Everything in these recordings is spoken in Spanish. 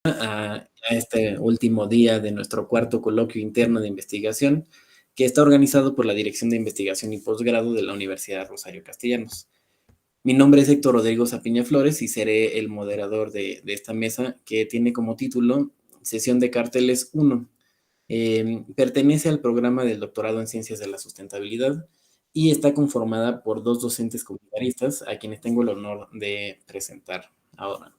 a este último día de nuestro cuarto coloquio interno de investigación, que está organizado por la Dirección de Investigación y Posgrado de la Universidad Rosario Castellanos. Mi nombre es Héctor Rodrigo Zapiña Flores y seré el moderador de esta mesa, que tiene como título Sesión de Carteles 1. Pertenece al programa del doctorado en Ciencias de la Sustentabilidad y está conformada por 2 docentes comentaristas, a quienes tengo el honor de presentar ahora.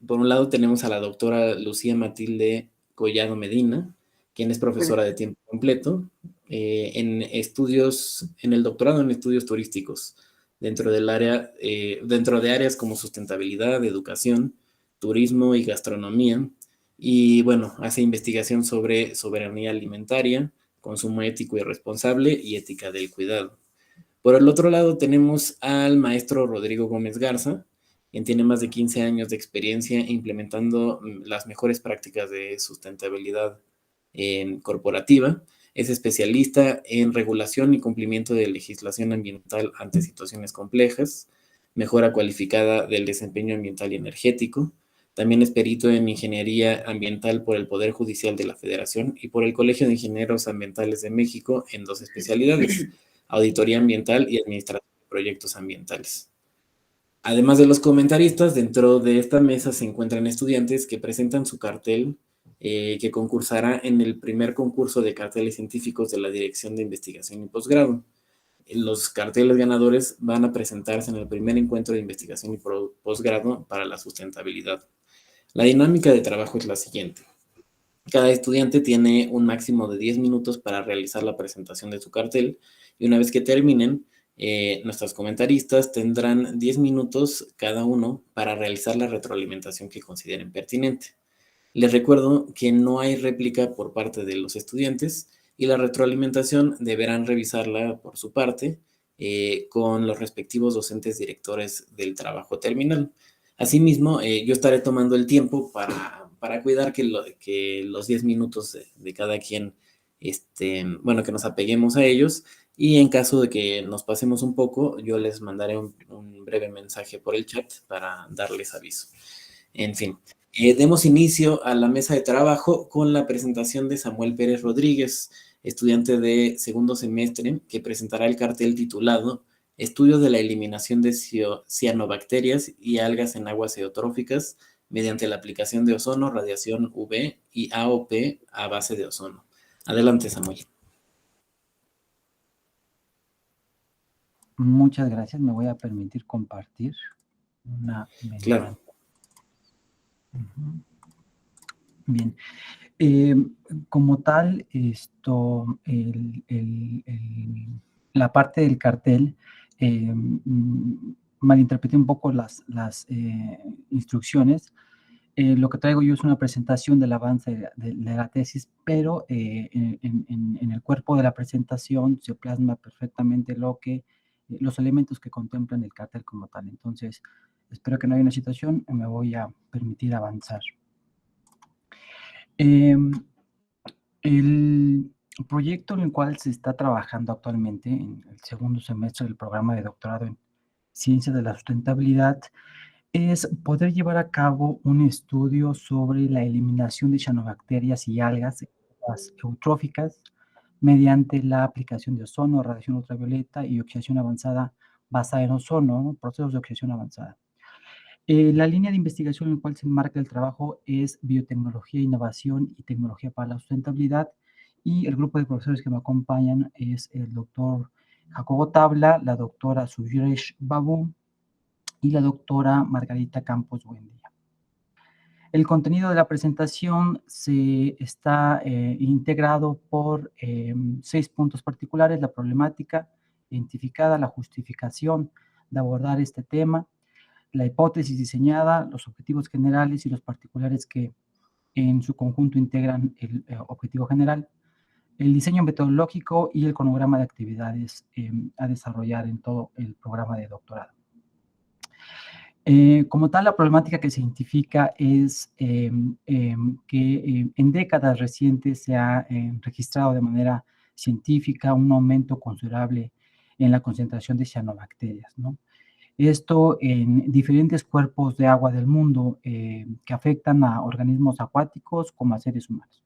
Por un lado tenemos a la doctora Lucía Matilde Collado Medina, quien es profesora de tiempo completo en el doctorado en estudios turísticos, dentro de áreas como sustentabilidad, educación, turismo y gastronomía. Y bueno, hace investigación sobre soberanía alimentaria, consumo ético y responsable y ética del cuidado. Por el otro lado tenemos al maestro Rodrigo Gómez Garza, quien tiene más de 15 años de experiencia implementando las mejores prácticas de sustentabilidad corporativa. Es especialista en regulación y cumplimiento de legislación ambiental ante situaciones complejas, mejora cualificada del desempeño ambiental y energético. También es perito en ingeniería ambiental por el Poder Judicial de la Federación y por el Colegio de Ingenieros Ambientales de México en 2 especialidades: auditoría ambiental y administración de proyectos ambientales. Además de los comentaristas, dentro de esta mesa se encuentran estudiantes que presentan su cartel, que concursará en el primer concurso de carteles científicos de la Dirección de Investigación y Posgrado. Los carteles ganadores van a presentarse en el primer encuentro de investigación y posgrado para la sustentabilidad. La dinámica de trabajo es la siguiente. Cada estudiante tiene un máximo de 10 minutos para realizar la presentación de su cartel, y una vez que terminen, nuestros comentaristas tendrán 10 minutos cada uno para realizar la retroalimentación que consideren pertinente. Les recuerdo que no hay réplica por parte de los estudiantes y la retroalimentación deberán revisarla por su parte con los respectivos docentes directores del trabajo terminal. Asimismo, yo estaré tomando el tiempo para cuidar que los 10 minutos de cada quien, que nos apeguemos a ellos, y en caso de que nos pasemos un poco, yo les mandaré un breve mensaje por el chat para darles aviso. En fin, demos inicio a la mesa de trabajo con la presentación de Samuel Pérez Rodríguez, estudiante de segundo semestre, que presentará el cartel titulado Estudio de la eliminación de cianobacterias y algas en aguas eutróficas mediante la aplicación de ozono, radiación UV y AOP a base de ozono. Adelante, Samuel. Muchas gracias. Me voy a permitir compartir una ventana. Claro. Bien. Como tal, la parte del cartel, malinterpreté un poco las instrucciones. Lo que traigo yo es una presentación del avance de la tesis, pero en el cuerpo de la presentación se plasma perfectamente los elementos que contemplan el cartel como tal. Entonces, espero que no haya una situación, me voy a permitir avanzar. El proyecto en el cual se está trabajando actualmente en el segundo semestre del programa de doctorado en Ciencias de la Sustentabilidad es poder llevar a cabo un estudio sobre la eliminación de cianobacterias y algas eutróficas mediante la aplicación de ozono, radiación ultravioleta y oxidación avanzada basada en ozono, ¿no? Procesos de oxidación avanzada. La línea de investigación en la cual se enmarca el trabajo es biotecnología, innovación y tecnología para la sustentabilidad, y el grupo de profesores que me acompañan es el doctor Jacobo Tabla, la doctora Suresh Babu y la doctora Margarita Campos Buendía. El contenido de la presentación se está integrado por 6 puntos particulares: la problemática identificada, la justificación de abordar este tema, la hipótesis diseñada, los objetivos generales y los particulares que en su conjunto integran el objetivo general, el diseño metodológico y el cronograma de actividades a desarrollar en todo el programa de doctorado. Como tal, la problemática que se identifica es que en décadas recientes se ha registrado de manera científica un aumento considerable en la concentración de cianobacterias, ¿no? Esto en diferentes cuerpos de agua del mundo que afectan a organismos acuáticos como a seres humanos.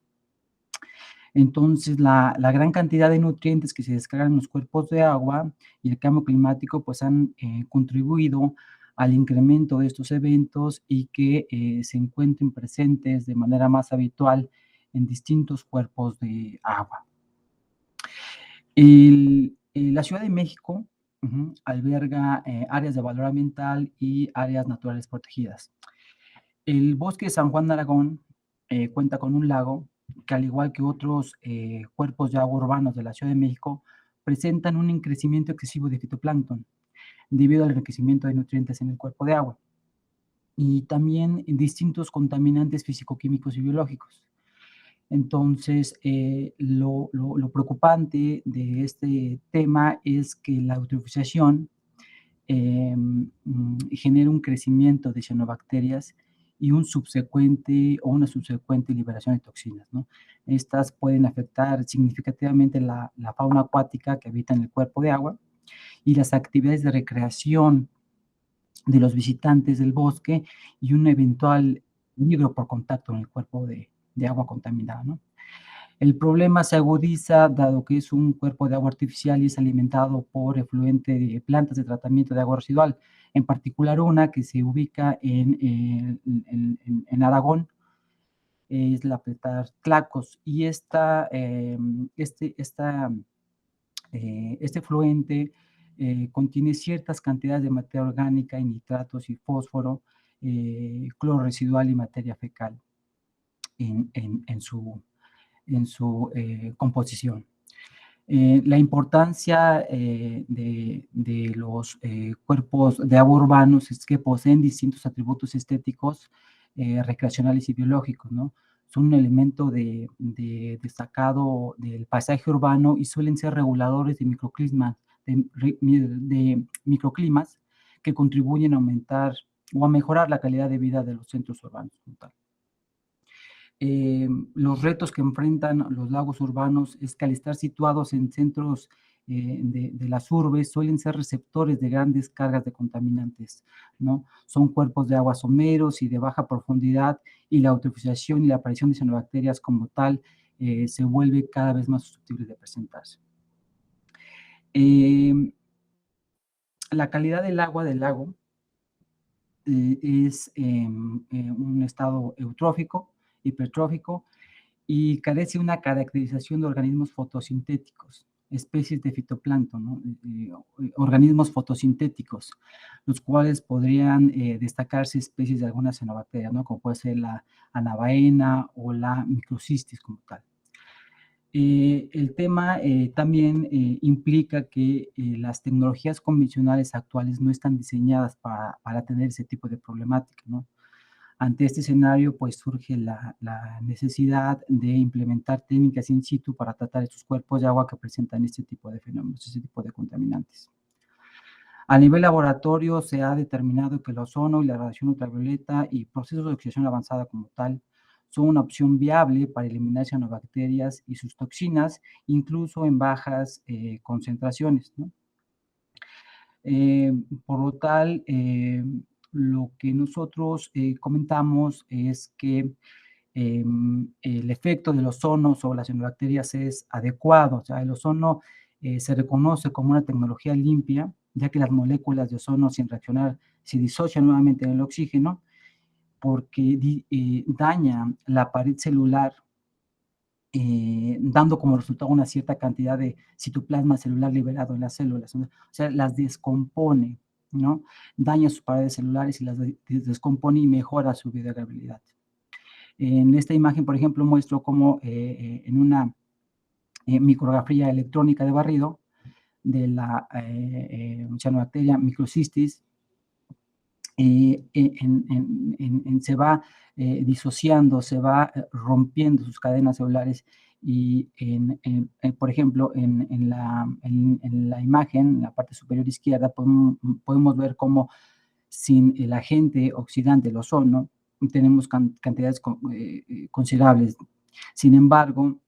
Entonces, la gran cantidad de nutrientes que se descargan en los cuerpos de agua y el cambio climático, pues, han contribuido al incremento de estos eventos y que se encuentren presentes de manera más habitual en distintos cuerpos de agua. La Ciudad de México alberga áreas de valor ambiental y áreas naturales protegidas. El bosque de San Juan de Aragón cuenta con un lago que, al igual que otros cuerpos de agua urbanos de la Ciudad de México, presentan un crecimiento excesivo de fitoplancton debido al enriquecimiento de nutrientes en el cuerpo de agua y también distintos contaminantes físico-químicos y biológicos. Entonces, lo preocupante de este tema es que la eutrofización genera un crecimiento de cianobacterias y una subsecuente liberación de toxinas, ¿no? Estas pueden afectar significativamente la fauna acuática que habita en el cuerpo de agua y las actividades de recreación de los visitantes del bosque y un eventual peligro por contacto con el cuerpo de agua contaminada, ¿no? El problema se agudiza dado que es un cuerpo de agua artificial y es alimentado por efluente de plantas de tratamiento de agua residual, en particular una que se ubica en Aragón, es la Petar Tlacos, y este efluente contiene ciertas cantidades de materia orgánica y nitratos y fósforo, cloro residual y materia fecal en su composición. La importancia de los cuerpos de agua urbanos es que poseen distintos atributos estéticos, recreacionales y biológicos, ¿no? Son un elemento destacado del paisaje urbano y suelen ser reguladores de microclimas que contribuyen a aumentar o a mejorar la calidad de vida de los centros urbanos como tal. Los retos que enfrentan los lagos urbanos es que, al estar situados en centros de las urbes, suelen ser receptores de grandes cargas de contaminantes, ¿no? Son cuerpos de agua someros y de baja profundidad, y la eutrofización y la aparición de cianobacterias como tal se vuelve cada vez más susceptible de presentarse. La calidad del agua del lago es un estado eutrófico, hipertrófico, y carece de una caracterización de organismos fotosintéticos, especies de fitoplancton, ¿no? Organismos fotosintéticos, los cuales podrían destacarse especies de algunas cianobacterias, ¿no? Como puede ser la anabaena o la microcistis como tal. El tema también implica que las tecnologías convencionales actuales no están diseñadas para tener ese tipo de problemática, ¿no? Ante este escenario, pues surge la necesidad de implementar técnicas in situ para tratar estos cuerpos de agua que presentan este tipo de fenómenos, este tipo de contaminantes. A nivel laboratorio se ha determinado que el ozono y la radiación ultravioleta y procesos de oxidación avanzada como tal son una opción viable para eliminar cianobacterias y sus toxinas, incluso en bajas concentraciones, ¿no? Por lo tal, lo que nosotros comentamos es que el efecto del ozono sobre las cianobacterias es adecuado. O sea, el ozono se reconoce como una tecnología limpia, ya que las moléculas de ozono, sin reaccionar, se disocian nuevamente en el oxígeno, porque daña la pared celular, dando como resultado una cierta cantidad de citoplasma celular liberado en las células. O sea, las descompone, ¿no? Daña sus paredes celulares y las descompone y mejora su biodegradabilidad. En esta imagen, por ejemplo, muestro cómo en una micrografía electrónica de barrido de la cianobacteria microcistis, se va disociando, se va rompiendo sus cadenas celulares, y por ejemplo, en la imagen, en la parte superior izquierda, podemos ver cómo, sin el agente oxidante, el ozono, tenemos cantidades considerables. Sin embargo,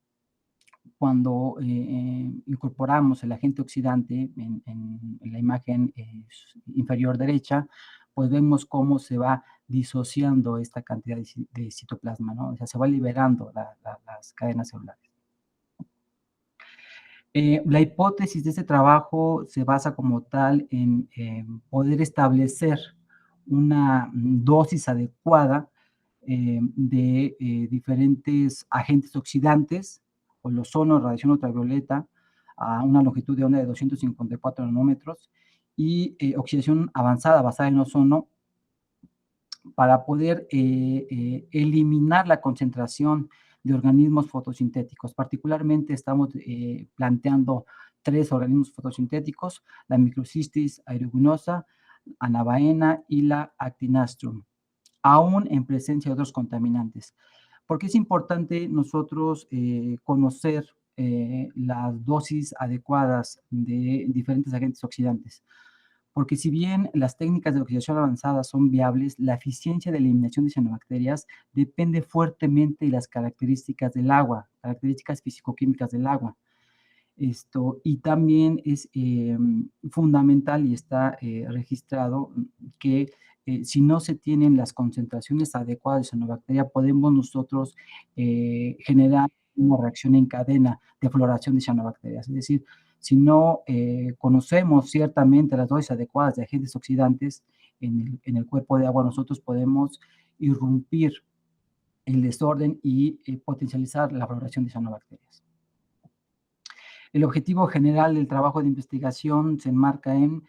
cuando incorporamos el agente oxidante en la imagen inferior derecha, pues vemos cómo se va disociando esta cantidad de citoplasma, ¿no? O sea, se va liberando las cadenas celulares. La hipótesis de este trabajo se basa como tal en poder establecer una dosis adecuada de diferentes agentes oxidantes, o ozono, radiación ultravioleta, a una longitud de onda de 254 nanómetros, y oxidación avanzada basada en ozono, para poder eliminar la concentración de organismos fotosintéticos. Particularmente estamos planteando 3 organismos fotosintéticos: la Microcistis aeruginosa, Anabaena y la Actinastrum, aún en presencia de otros contaminantes. Porque es importante nosotros conocer las dosis adecuadas de diferentes agentes oxidantes. Porque si bien las técnicas de oxidación avanzada son viables, la eficiencia de eliminación de cianobacterias depende fuertemente de las características del agua, características fisicoquímicas del agua. Y también es fundamental y está registrado que si no se tienen las concentraciones adecuadas de cianobacteria, podemos nosotros generar una reacción en cadena de floración de cianobacterias. Es decir, si no conocemos ciertamente las dosis adecuadas de agentes oxidantes en el cuerpo de agua, nosotros podemos irrumpir el desorden y potencializar la floración de cianobacterias. El objetivo general del trabajo de investigación se enmarca en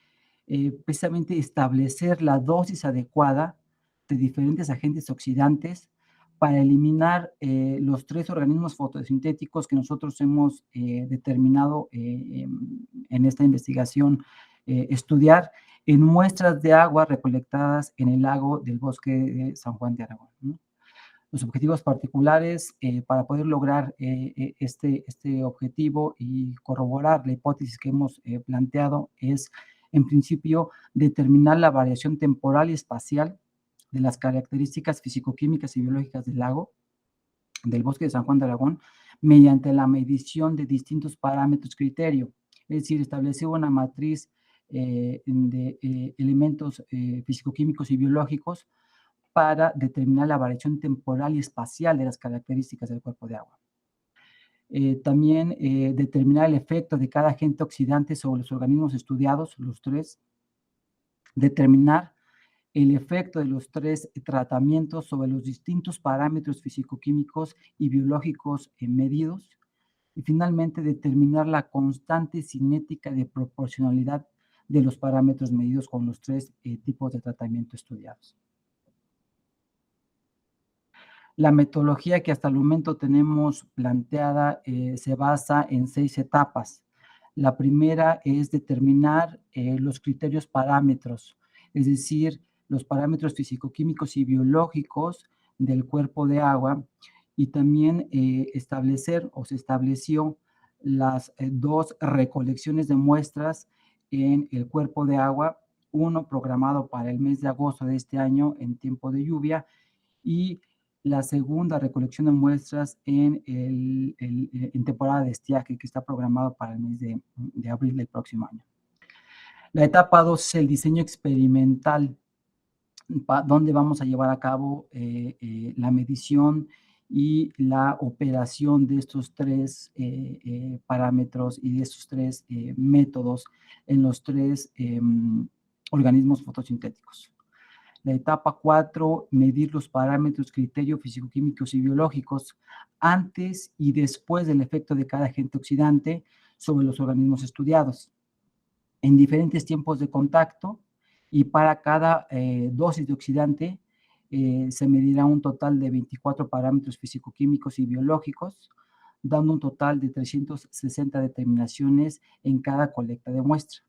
precisamente establecer la dosis adecuada de diferentes agentes oxidantes para eliminar los 3 organismos fotosintéticos que nosotros hemos determinado en esta investigación estudiar en muestras de agua recolectadas en el lago del bosque de San Juan de Aragón, ¿no? Los objetivos particulares para poder lograr este objetivo y corroborar la hipótesis que hemos planteado es, en principio, determinar la variación temporal y espacial de las características fisicoquímicas y biológicas del lago, del bosque de San Juan de Aragón, mediante la medición de distintos parámetros criterio, es decir, establecer una matriz de elementos fisicoquímicos y biológicos para determinar la variación temporal y espacial de las características del cuerpo de agua. También determinar el efecto de cada agente oxidante sobre los organismos estudiados, los 3. Determinar el efecto de los 3 tratamientos sobre los distintos parámetros fisicoquímicos y biológicos medidos. Y finalmente, determinar la constante cinética de proporcionalidad de los parámetros medidos con los 3 tipos de tratamiento estudiados. La metodología que hasta el momento tenemos planteada se basa en 6 etapas. La primera es determinar los criterios parámetros, es decir, los parámetros fisicoquímicos y biológicos del cuerpo de agua, y también establecer, o se estableció, las 2 recolecciones de muestras en el cuerpo de agua, uno programado para el mes de agosto de este año en tiempo de lluvia, y la segunda recolección de muestras en temporada de estiaje, que está programado para el mes de abril del próximo año. La etapa 2 es el diseño experimental, donde vamos a llevar a cabo la medición y la operación de estos 3 parámetros y de estos 3 métodos en los 3 organismos fotosintéticos. La etapa 4, medir los parámetros, criterios fisicoquímicos y biológicos antes y después del efecto de cada agente oxidante sobre los organismos estudiados, en diferentes tiempos de contacto, y para cada dosis de oxidante se medirá un total de 24 parámetros fisicoquímicos y biológicos, dando un total de 360 determinaciones en cada colecta de muestra.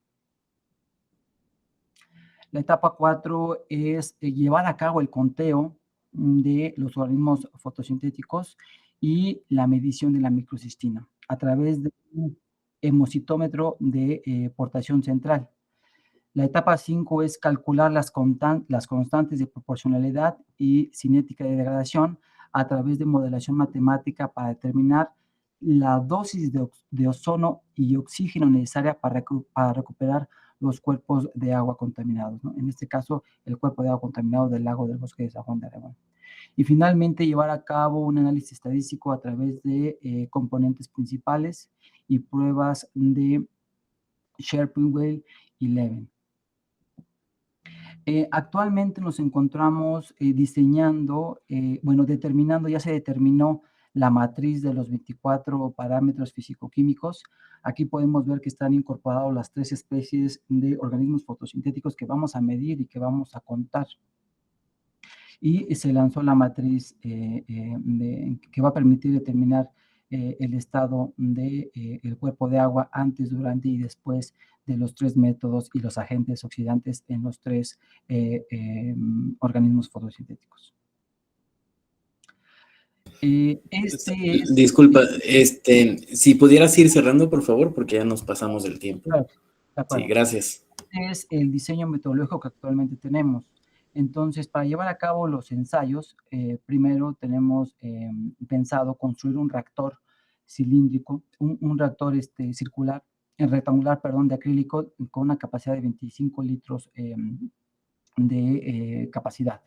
La etapa 4 es llevar a cabo el conteo de los organismos fotosintéticos y la medición de la microcistina a través de un hemocitómetro de portación central. La etapa 5 es calcular las constantes de proporcionalidad y cinética de degradación a través de modelación matemática para determinar la dosis de ozono y oxígeno necesaria para recuperar los cuerpos de agua contaminados, ¿no? En este caso, el cuerpo de agua contaminado del lago del bosque de San Juan de Aragón. Y finalmente, llevar a cabo un análisis estadístico a través de componentes principales y pruebas de Sharpewell y Levin. Actualmente nos encontramos diseñando, determinando, ya se determinó la matriz de los 24 parámetros físico-químicos. Aquí podemos ver que están incorporados las 3 especies de organismos fotosintéticos que vamos a medir y que vamos a contar. Y se lanzó la matriz que va a permitir determinar el estado del cuerpo de agua antes, durante y después de los 3 métodos y los agentes oxidantes en los 3 organismos fotosintéticos. Disculpa, si pudieras ir cerrando, por favor, porque ya nos pasamos del tiempo. Claro, sí, gracias. Este es el diseño metodológico que actualmente tenemos. Entonces, para llevar a cabo los ensayos, primero tenemos pensado construir un reactor cilíndrico, un reactor circular, rectangular, perdón, de acrílico con una capacidad de 25 litros de capacidad.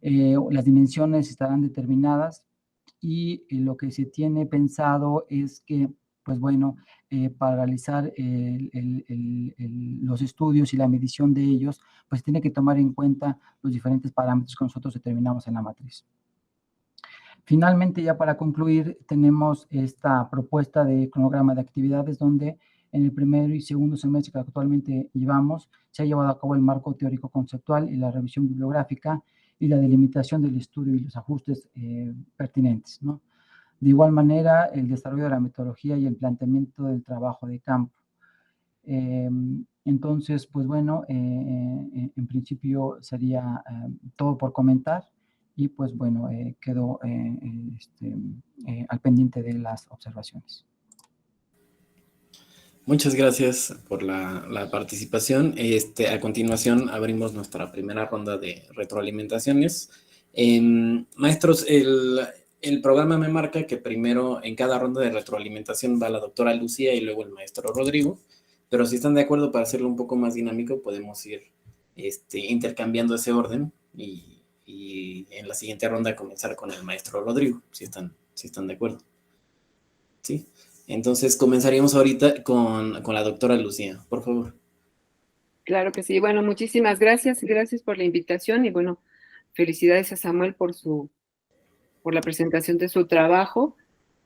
Las dimensiones estarán determinadas y lo que se tiene pensado es que, pues bueno, para realizar los estudios y la medición de ellos, pues tiene que tomar en cuenta los diferentes parámetros que nosotros determinamos en la matriz. Finalmente, ya para concluir, tenemos esta propuesta de cronograma de actividades donde en el primero y segundo semestre que actualmente llevamos, se ha llevado a cabo el marco teórico conceptual y la revisión bibliográfica y la delimitación del estudio y los ajustes pertinentes, ¿no? De igual manera, el desarrollo de la metodología y el planteamiento del trabajo de campo. Entonces, pues bueno, en principio sería todo por comentar y pues bueno, quedo al pendiente de las observaciones. Muchas gracias por la participación. A continuación abrimos nuestra primera ronda de retroalimentaciones. Maestros, el programa me marca que primero en cada ronda de retroalimentación va la doctora Lucía y luego el maestro Rodrigo, pero si están de acuerdo, para hacerlo un poco más dinámico, podemos ir intercambiando ese orden y en la siguiente ronda comenzar con el maestro Rodrigo, si están de acuerdo. ¿Sí? Entonces comenzaríamos ahorita con la doctora Lucía, por favor. Claro que sí. Bueno, muchísimas gracias. Gracias por la invitación y bueno, felicidades a Samuel por la presentación de su trabajo.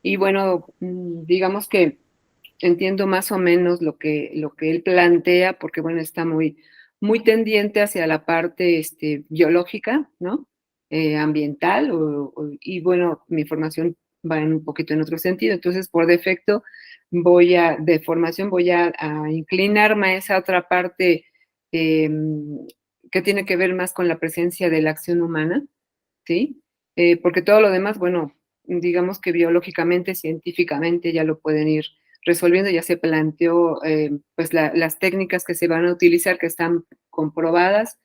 Y bueno, digamos que entiendo más o menos lo que él plantea, porque bueno, está muy tendiente hacia la parte biológica, ¿no? Ambiental, y bueno, mi formación va un poquito en otro sentido. Entonces, por defecto, de formación voy a inclinarme a esa otra parte que tiene que ver más con la presencia de la acción humana, ¿sí? Porque todo lo demás, bueno, digamos que biológicamente, científicamente ya lo pueden ir resolviendo, ya se planteó pues las técnicas que se van a utilizar, que están comprobadas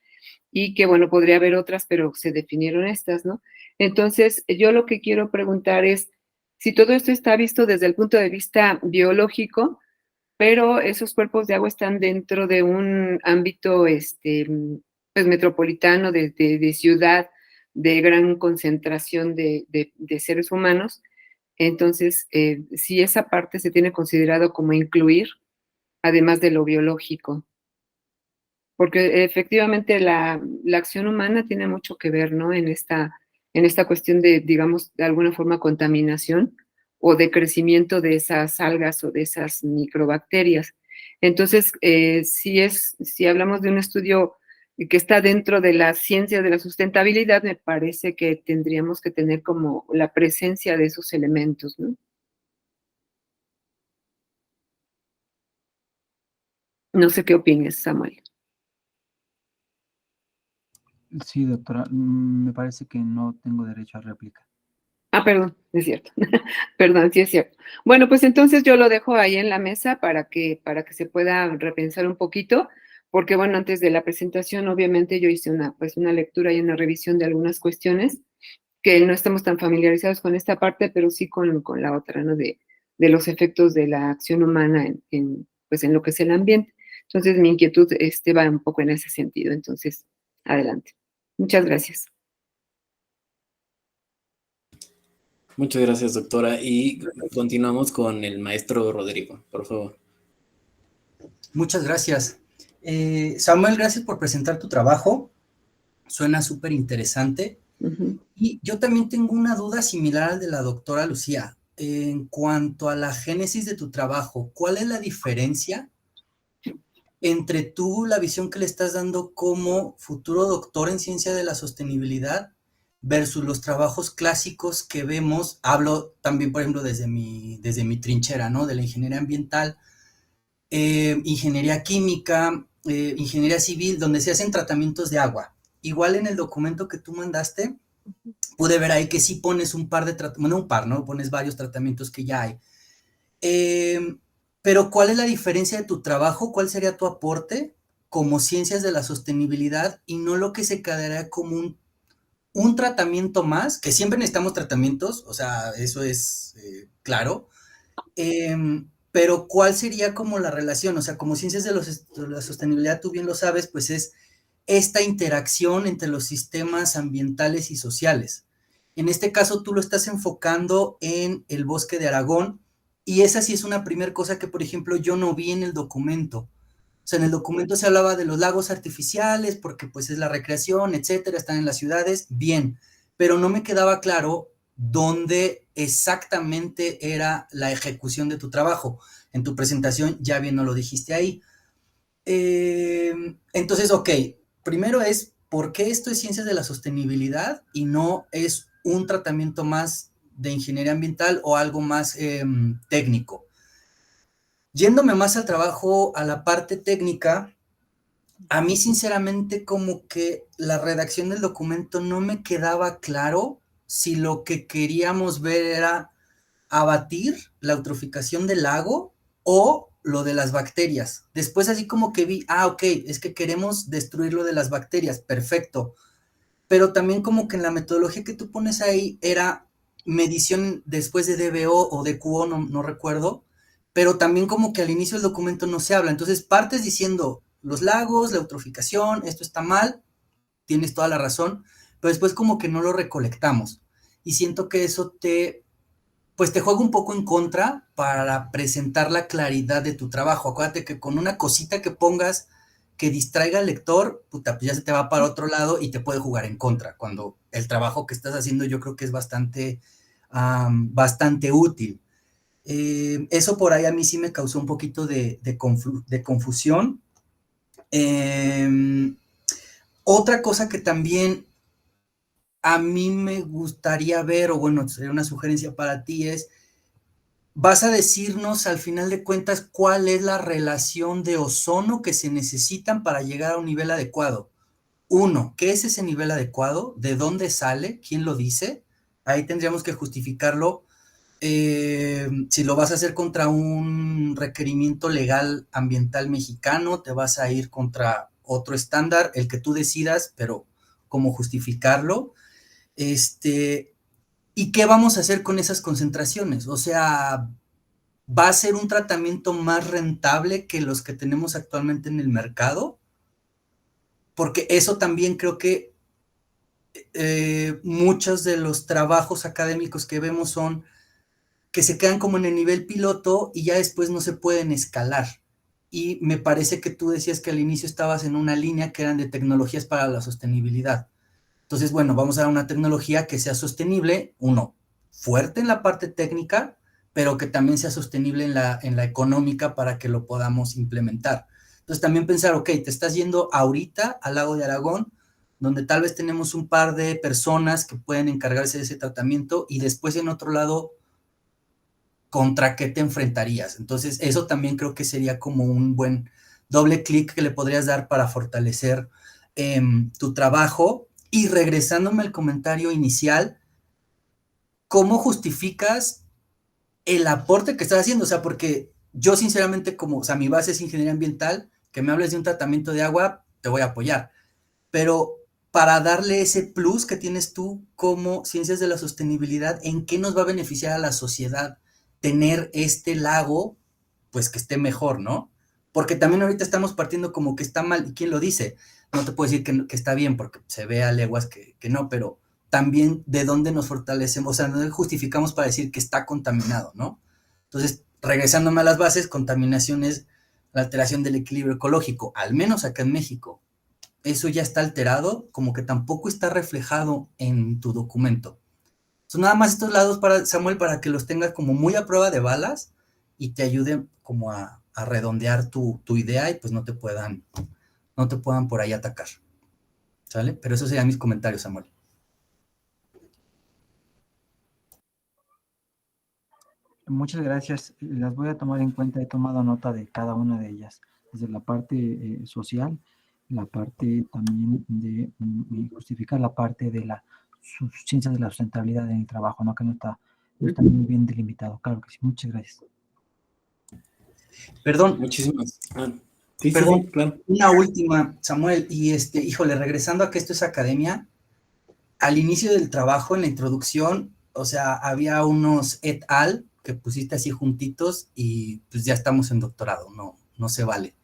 y que, bueno, podría haber otras, pero se definieron estas, ¿no? Entonces, yo lo que quiero preguntar es si todo esto está visto desde el punto de vista biológico, pero esos cuerpos de agua están dentro de un ámbito pues metropolitano, de ciudad, de gran concentración de seres humanos. Entonces, si esa parte se tiene considerado como incluir, además de lo biológico, porque efectivamente la acción humana tiene mucho que ver, ¿no? En esta cuestión de, digamos, de alguna forma contaminación o de crecimiento de esas algas o de esas microbacterias. Entonces, si hablamos de un estudio que está dentro de la ciencia de la sustentabilidad, me parece que tendríamos que tener como la presencia de esos elementos, ¿no? No sé qué opinas, Samuel. Sí, doctora, me parece que no tengo derecho a réplica. Ah, perdón, es cierto. Perdón, sí es cierto. Bueno, pues entonces yo lo dejo ahí en la mesa para que se pueda repensar un poquito, porque bueno, antes de la presentación, obviamente yo hice una lectura y una revisión de algunas cuestiones que no estamos tan familiarizados con esta parte, pero sí con la otra, ¿no? De de los efectos de la acción humana pues en lo que es el ambiente. Entonces, mi inquietud va un poco en ese sentido. Entonces, adelante. Muchas gracias. Muchas gracias, doctora. Y continuamos con el maestro Rodrigo, por favor. Muchas gracias. Samuel, gracias por presentar tu trabajo. Suena súper interesante. Y yo también tengo una duda similar al de la doctora Lucía. En cuanto a la génesis de tu trabajo, ¿cuál es la diferencia entre tú, la visión que le estás dando como futuro doctor en ciencia de la sostenibilidad versus los trabajos clásicos que vemos? Hablo también, por ejemplo, desde mi trinchera, ¿no? De la ingeniería ambiental, ingeniería química, ingeniería civil, donde se hacen tratamientos de agua. Igual en el documento que tú mandaste, pude ver ahí que sí pones un par de tratamientos, bueno, un par, ¿no? Pones varios tratamientos que ya hay. Pero ¿cuál es la diferencia de tu trabajo? ¿Cuál sería tu aporte como ciencias de la sostenibilidad y no lo que se quedaría como un tratamiento más? Que siempre necesitamos tratamientos, o sea, eso es claro. Pero ¿cuál sería como la relación? O sea, como ciencias de la sostenibilidad, tú bien lo sabes, pues es esta interacción entre los sistemas ambientales y sociales. En este caso, tú lo estás enfocando en el bosque de Aragón, y esa sí es una primera cosa que, por ejemplo, yo no vi en el documento. O sea, en el documento se hablaba de los lagos artificiales, porque pues es la recreación, etcétera, están en las ciudades, bien, pero no me quedaba claro dónde exactamente era la ejecución de tu trabajo. En tu presentación ya bien no lo dijiste ahí. Entonces, ok, primero es, ¿por qué esto es ciencias de la sostenibilidad y no es un tratamiento más de ingeniería ambiental o algo más técnico? Yéndome más al trabajo, a la parte técnica, a mí sinceramente como que la redacción del documento no me quedaba claro si lo que queríamos ver era abatir la eutroficación del lago o lo de las bacterias. Después así como que vi, ok, es que queremos destruir lo de las bacterias, perfecto. Pero también como que en la metodología que tú pones ahí era medición después de DBO o de QO, no recuerdo, pero también como que al inicio del documento no se habla. Entonces partes diciendo los lagos, la eutroficación, esto está mal, tienes toda la razón, pero después como que no lo recolectamos. Y siento que eso pues te juega un poco en contra para presentar la claridad de tu trabajo. Acuérdate que con una cosita que pongas que distraiga al lector, puta, pues ya se te va para otro lado y te puede jugar en contra, cuando el trabajo que estás haciendo yo creo que es bastante útil. Eso por ahí a mí sí me causó un poquito de confusión. Otra cosa que también a mí me gustaría ver, o bueno, sería una sugerencia para ti, es, vas a decirnos al final de cuentas cuál es la relación de ozono que se necesitan para llegar a un nivel adecuado. Uno, ¿qué es ese nivel adecuado? ¿De dónde sale? ¿Quién lo dice? Ahí tendríamos que justificarlo. Si lo vas a hacer contra un requerimiento legal ambiental mexicano, te vas a ir contra otro estándar, el que tú decidas, pero cómo justificarlo. ¿Y qué vamos a hacer con esas concentraciones? O sea, ¿va a ser un tratamiento más rentable que los que tenemos actualmente en el mercado? Porque eso también creo que muchos de los trabajos académicos que vemos son que se quedan como en el nivel piloto y ya después no se pueden escalar. Y me parece que tú decías que al inicio estabas en una línea que eran de tecnologías para la sostenibilidad. Entonces, bueno, vamos a dar una tecnología que sea sostenible, uno, fuerte en la parte técnica, pero que también sea sostenible en la económica para que lo podamos implementar. Entonces, también pensar, ok, te estás yendo ahorita al lago de Aragón, donde tal vez tenemos un par de personas que pueden encargarse de ese tratamiento, y después en otro lado, ¿contra qué te enfrentarías? Entonces, eso también creo que sería como un buen doble clic que le podrías dar para fortalecer tu trabajo. Y regresándome al comentario inicial, ¿cómo justificas el aporte que estás haciendo? O sea, porque yo sinceramente, o sea, mi base es ingeniería ambiental, que me hables de un tratamiento de agua, te voy a apoyar. Pero para darle ese plus que tienes tú como ciencias de la sostenibilidad, ¿en qué nos va a beneficiar a la sociedad tener este lago, pues que esté mejor, ¿no? Porque también ahorita estamos partiendo como que está mal, ¿y quién lo dice? No te puedo decir que está bien, porque se ve a leguas que no, pero también de dónde nos fortalecemos, o sea, no justificamos para decir que está contaminado, ¿no? Entonces, regresándome a las bases, contaminación es la alteración del equilibrio ecológico, al menos acá en México. Eso ya está alterado, como que tampoco está reflejado en tu documento. Son nada más estos lados para Samuel, para que los tengas como muy a prueba de balas y te ayuden como a redondear tu idea y pues no te puedan por ahí atacar. ¿Sale? Pero esos serían mis comentarios, Samuel. Muchas gracias. Las voy a tomar en cuenta. He tomado nota de cada una de ellas, desde la parte social, la parte también de justificar la parte de la ciencia de la sustentabilidad en el trabajo, ¿no? Que no está muy bien delimitado. Claro que sí. Muchas gracias. Perdón. Muchísimas. Sí, Perdón, sí, claro. una última, Samuel, y híjole, regresando a que esto es academia, al inicio del trabajo, en la introducción, o sea, había unos et al que pusiste así juntitos y pues ya estamos en doctorado, no se vale.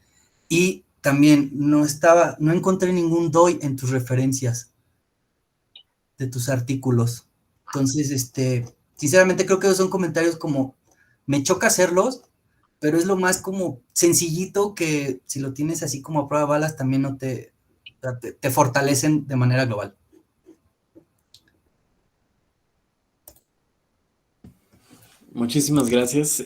Y también no encontré ningún DOI en tus referencias de tus artículos. Entonces, sinceramente creo que esos son comentarios como, me choca hacerlos, pero es lo más como sencillito que si lo tienes así como a prueba de balas, también no te fortalecen de manera global. Muchísimas gracias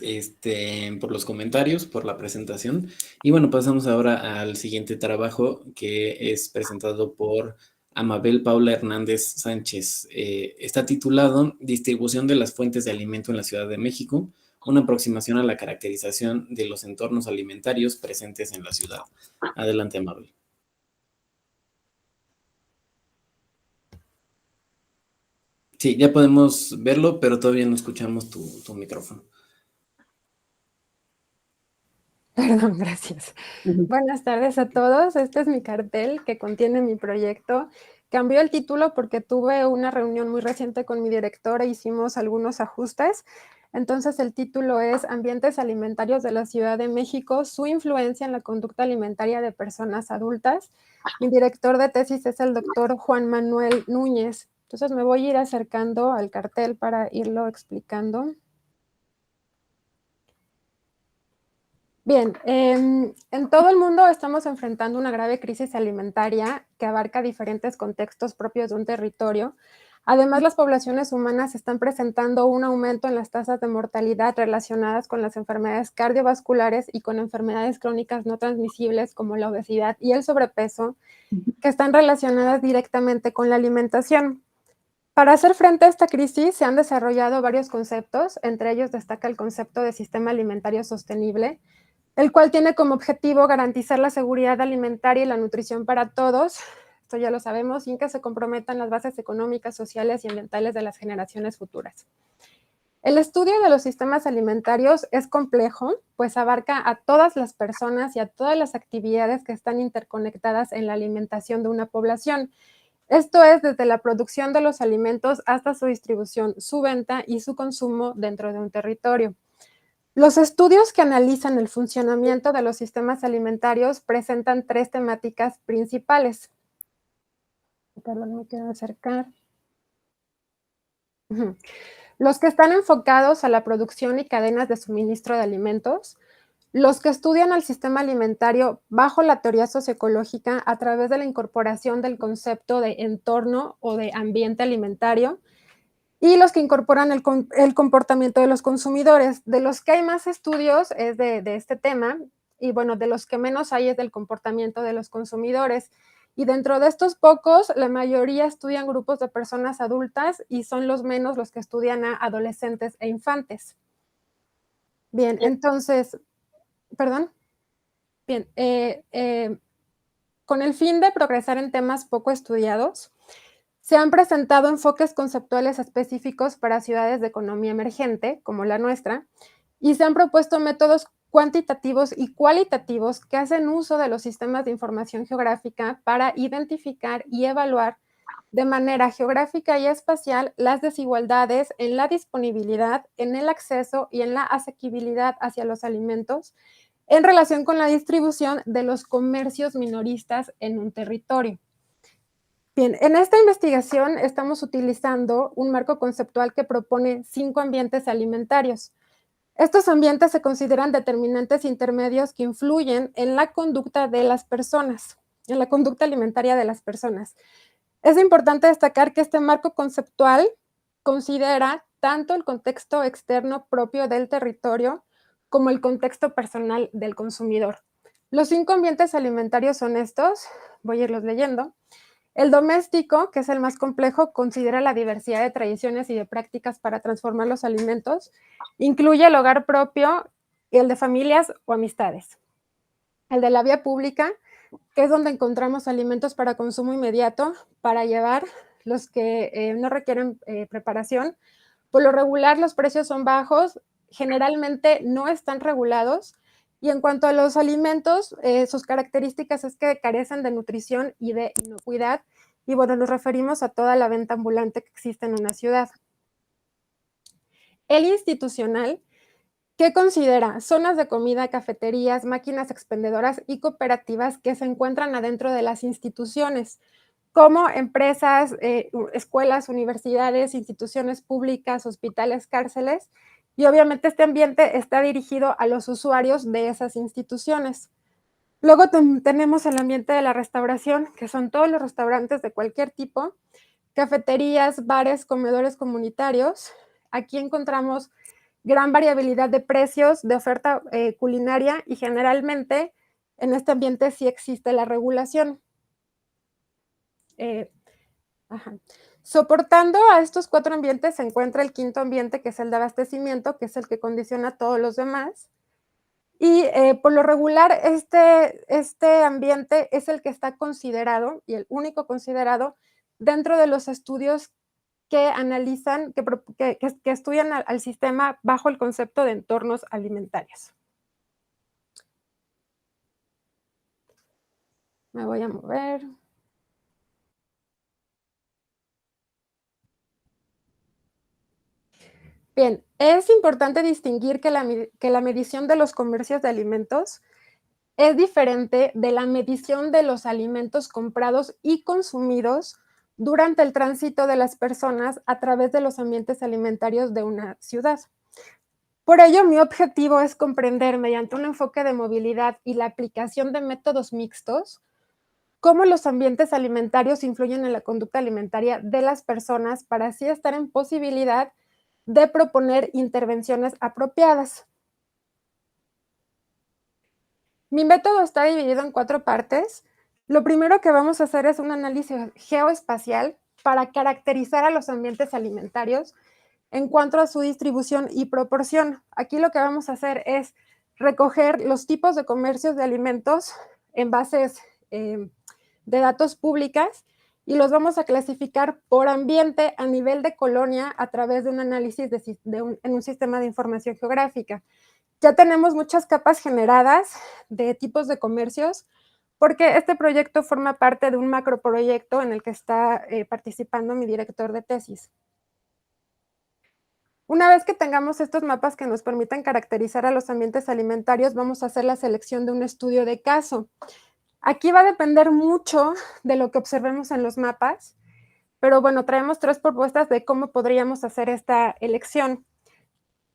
por los comentarios, por la presentación. Y bueno, pasamos ahora al siguiente trabajo que es presentado por Amabel Paula Hernández Sánchez. Está titulado Distribución de las fuentes de alimento en la Ciudad de México, una aproximación a la caracterización de los entornos alimentarios presentes en la ciudad. Adelante, Amabel. Sí, ya podemos verlo, pero todavía no escuchamos tu micrófono. Perdón, gracias. Buenas tardes a todos. Este es mi cartel que contiene mi proyecto. Cambió el título porque tuve una reunión muy reciente con mi directora e hicimos algunos ajustes. Entonces el título es Ambientes alimentarios de la Ciudad de México, su influencia en la conducta alimentaria de personas adultas. Mi director de tesis es el doctor Juan Manuel Núñez. Entonces me voy a ir acercando al cartel para irlo explicando. Bien, en todo el mundo estamos enfrentando una grave crisis alimentaria que abarca diferentes contextos propios de un territorio. Además, las poblaciones humanas están presentando un aumento en las tasas de mortalidad relacionadas con las enfermedades cardiovasculares y con enfermedades crónicas no transmisibles como la obesidad y el sobrepeso, que están relacionadas directamente con la alimentación. Para hacer frente a esta crisis se han desarrollado varios conceptos, entre ellos destaca el concepto de sistema alimentario sostenible, el cual tiene como objetivo garantizar la seguridad alimentaria y la nutrición para todos, esto ya lo sabemos, sin que se comprometan las bases económicas, sociales y ambientales de las generaciones futuras. El estudio de los sistemas alimentarios es complejo, pues abarca a todas las personas y a todas las actividades que están interconectadas en la alimentación de una población. Esto es desde la producción de los alimentos hasta su distribución, su venta y su consumo dentro de un territorio. Los estudios que analizan el funcionamiento de los sistemas alimentarios presentan tres temáticas principales. Perdón, me quiero acercar. Los que están enfocados a la producción y cadenas de suministro de alimentos, los que estudian al sistema alimentario bajo la teoría socioecológica a través de la incorporación del concepto de entorno o de ambiente alimentario, y los que incorporan el comportamiento de los consumidores. De los que hay más estudios es de este tema, y bueno, de los que menos hay es del comportamiento de los consumidores. Y dentro de estos pocos, la mayoría estudian grupos de personas adultas y son los menos los que estudian a adolescentes e infantes. Bien, entonces, perdón. Bien, con el fin de progresar en temas poco estudiados, se han presentado enfoques conceptuales específicos para ciudades de economía emergente, como la nuestra, y se han propuesto métodos cuantitativos y cualitativos que hacen uso de los sistemas de información geográfica para identificar y evaluar de manera geográfica y espacial las desigualdades en la disponibilidad, en el acceso y en la asequibilidad hacia los alimentos en relación con la distribución de los comercios minoristas en un territorio. Bien, en esta investigación estamos utilizando un marco conceptual que propone 5 ambientes alimentarios. Estos ambientes se consideran determinantes intermedios que influyen en la conducta de las personas, en la conducta alimentaria de las personas. Es importante destacar que este marco conceptual considera tanto el contexto externo propio del territorio como el contexto personal del consumidor. Los 5 ambientes alimentarios son estos, voy a irlos leyendo. El doméstico, que es el más complejo, considera la diversidad de tradiciones y de prácticas para transformar los alimentos. Incluye el hogar propio y el de familias o amistades. El de la vía pública, que es donde encontramos alimentos para consumo inmediato, para llevar, los que no requieren preparación. Por lo regular, los precios son bajos, generalmente no están regulados. Y en cuanto a los alimentos, sus características es que carecen de nutrición y de inocuidad. Y bueno, nos referimos a toda la venta ambulante que existe en una ciudad. El institucional, que considera zonas de comida, cafeterías, máquinas expendedoras y cooperativas que se encuentran adentro de las instituciones, como empresas, escuelas, universidades, instituciones públicas, hospitales, cárceles. Y obviamente este ambiente está dirigido a los usuarios de esas instituciones. Luego tenemos el ambiente de la restauración, que son todos los restaurantes de cualquier tipo, cafeterías, bares, comedores comunitarios. Aquí encontramos gran variabilidad de precios, de oferta culinaria y generalmente en este ambiente sí existe la regulación. Soportando a estos 4 ambientes se encuentra el 5º ambiente, que es el de abastecimiento, que es el que condiciona a todos los demás. Y por lo regular, este ambiente es el que está considerado, y el único considerado, dentro de los estudios que analizan, que estudian al sistema bajo el concepto de entornos alimentarios. Me voy a mover. Bien, es importante distinguir que la medición de los comercios de alimentos es diferente de la medición de los alimentos comprados y consumidos durante el tránsito de las personas a través de los ambientes alimentarios de una ciudad. Por ello, mi objetivo es comprender, mediante un enfoque de movilidad y la aplicación de métodos mixtos, cómo los ambientes alimentarios influyen en la conducta alimentaria de las personas para así estar en posibilidad de proponer intervenciones apropiadas. Mi método está dividido en 4 partes. Lo primero que vamos a hacer es un análisis geoespacial para caracterizar a los ambientes alimentarios en cuanto a su distribución y proporción. Aquí lo que vamos a hacer es recoger los tipos de comercios de alimentos en bases de datos públicas y los vamos a clasificar por ambiente a nivel de colonia a través de un análisis en un sistema de información geográfica. Ya tenemos muchas capas generadas de tipos de comercios porque este proyecto forma parte de un macroproyecto en el que está participando mi director de tesis. Una vez que tengamos estos mapas que nos permitan caracterizar a los ambientes alimentarios, vamos a hacer la selección de un estudio de caso. Aquí va a depender mucho de lo que observemos en los mapas, pero bueno, traemos 3 propuestas de cómo podríamos hacer esta elección.